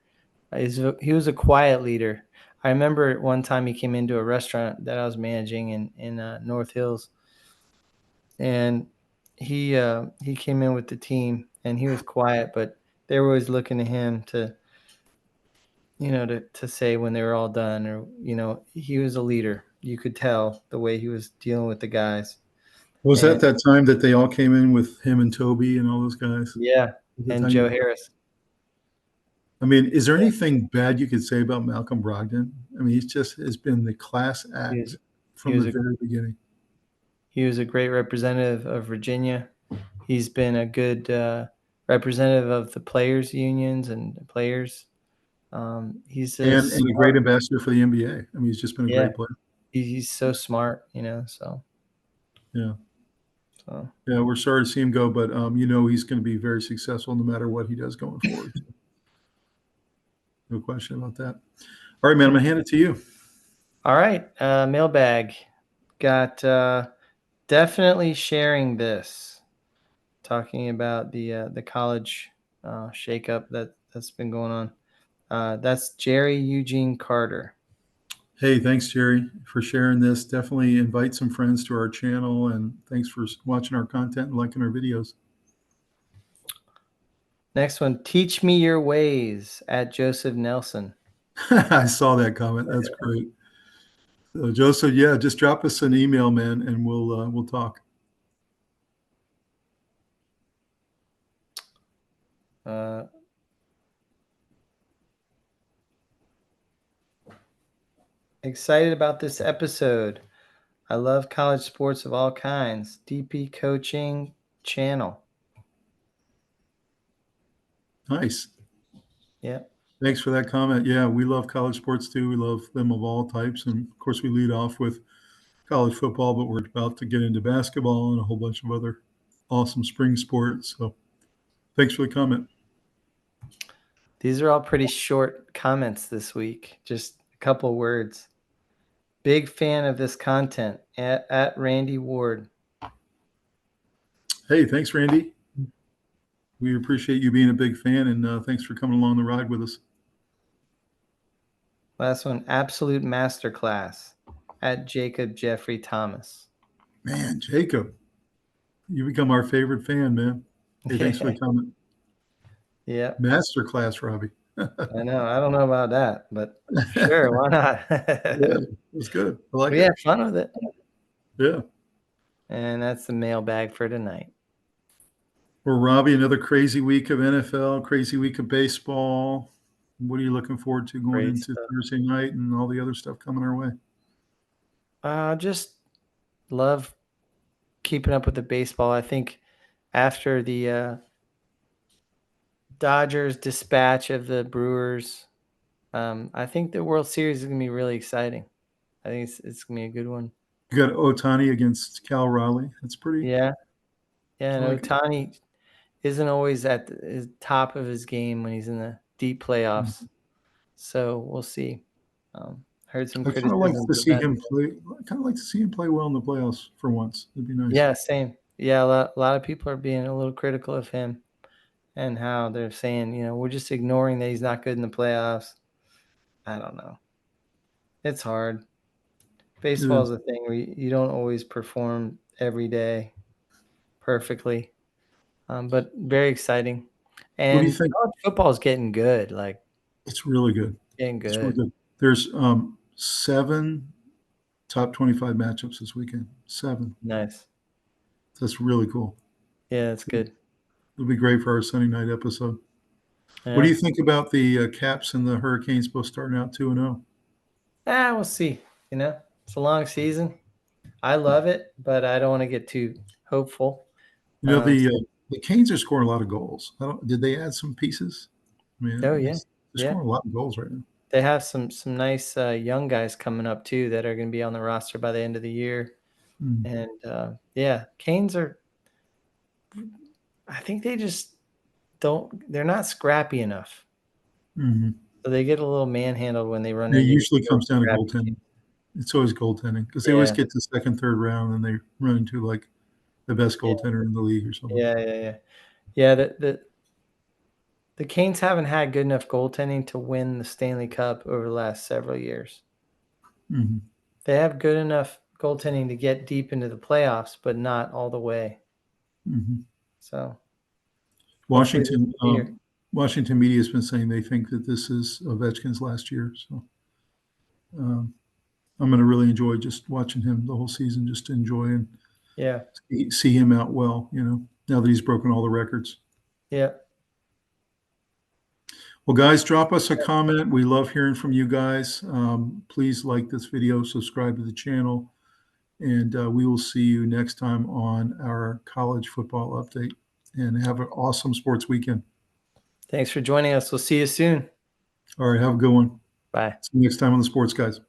B: He was a quiet leader. I remember one time he came into a restaurant that I was managing in North Hills, and he came in with the team, and he was quiet, but they were always looking to him to say when they were all done, or he was a leader. You could tell the way he was dealing with the guys.
A: Was that time that they all came in with him and Toby and all those guys?
B: Yeah, and Joe Harris.
A: I mean, is there anything bad you could say about Malcolm Brogdon? I mean, has been the class act from the very beginning.
B: He was a great representative of Virginia. he's been a good representative of the players' unions and the players. He's
A: and a great ambassador for the NBA. I mean, he's just been a
B: yeah,
A: great player.
B: he's so smart, so
A: Yeah.
B: so
A: Yeah, we're sorry to see him go, but he's going to be very successful no matter what he does going forward. So, no question about that. All right, man, I'm going to hand it to you.
B: All right, mailbag. Got definitely sharing this, talking about the college shakeup that's been going on. That's Jerry Eugene Carter.
A: Hey, thanks, Jerry, for sharing this. Definitely invite some friends to our channel, and thanks for watching our content and liking our videos.
B: Next one, teach me your ways at Joseph Nelson.
A: I saw that comment. That's great. So, Joseph, yeah, just drop us an email, man, and we'll talk.
B: Excited about this episode. I love college sports of all kinds. DP Coaching Channel.
A: Nice.
B: Yeah.
A: Thanks for that comment. Yeah, we love college sports too. We love them of all types. And of course, we lead off with college football, but we're about to get into basketball and a whole bunch of other awesome spring sports. So thanks for the comment.
B: These are all pretty short comments this week. Just a couple words. Big fan of this content at Randy Ward.
A: Hey, thanks, Randy. We appreciate you being a big fan, and thanks for coming along the ride with us.
B: Last one, absolute masterclass at Jacob Jeffrey Thomas.
A: Man, Jacob, you become our favorite fan, man. Hey, thanks for the comment.
B: Yeah.
A: Masterclass, Robbie.
B: I know. I don't know about that, but sure, why not?
A: Yeah, it was good. I like
B: we
A: it.
B: had fun with it.
A: Yeah.
B: And that's the mailbag for tonight.
A: Well, Robbie, another crazy week of NFL, crazy week of baseball. What are you looking forward to going into Thursday night and all the other stuff coming our way?
B: Just love keeping up with the baseball. I think after the Dodgers dispatch of the Brewers, I think the World Series is going to be really exciting. I think it's going to be a good one.
A: You got Ohtani against Cal Raleigh. That's pretty.
B: Yeah. Yeah, and
A: like
B: Ohtani isn't always at the top of his game when he's in the deep playoffs.
A: Mm-hmm.
B: So we'll see. Heard some
A: I kind of
B: criticism.
A: like to see him play. I kind of like to see him play well in the playoffs for once. It'd be nice.
B: Yeah, same. Yeah, a lot of people are being a little critical of him and how they're saying, we're just ignoring that he's not good in the playoffs. I don't know. It's hard. Baseball is a thing where you don't always perform every day perfectly, but very exciting. And
A: what do you think?
B: Football is getting good. Like,
A: it's really good.
B: Getting good.
A: It's really good. There's 7 top 25 matchups this weekend. 7.
B: Nice.
A: That's really cool.
B: Yeah, that's good.
A: It'll be great for our Sunday night episode.
B: Yeah.
A: What do you think about the Caps and the Hurricanes both starting out 2-0?
B: We'll see. It's a long season. I love it, but I don't want to get too hopeful.
A: The Canes are scoring a lot of goals. Did they add some pieces?
B: Yeah.
A: They're scoring a lot of goals right now.
B: They have some nice young guys coming up too that are going to be on the roster by the end of the year. And Canes are. I think they just don't. They're not scrappy enough.
A: Mm-hmm.
B: So they get a little manhandled when they run.
A: It usually comes down to goaltending. It's always goldtending because they always get to second, third round and they run into like the best goaltender in the league or something.
B: Yeah. The Canes haven't had good enough goaltending to win the Stanley Cup over the last several years.
A: Mm-hmm.
B: They have good enough goaltending to get deep into the playoffs, but not all the way.
A: Mm-hmm.
B: So
A: Washington media has been saying they think that this is Ovechkin's last year. So I'm going to really enjoy just watching him the whole season, just to enjoy and see him out well, now that he's broken all the records.
B: Yeah.
A: Well, guys, drop us a comment. We love hearing from you guys. Please like this video, subscribe to the channel, and we will see you next time on our college football update. and have an awesome sports weekend.
B: Thanks for joining us. We'll see you soon.
A: All right. Have a good one.
B: Bye.
A: See you next time on the Sports Guys.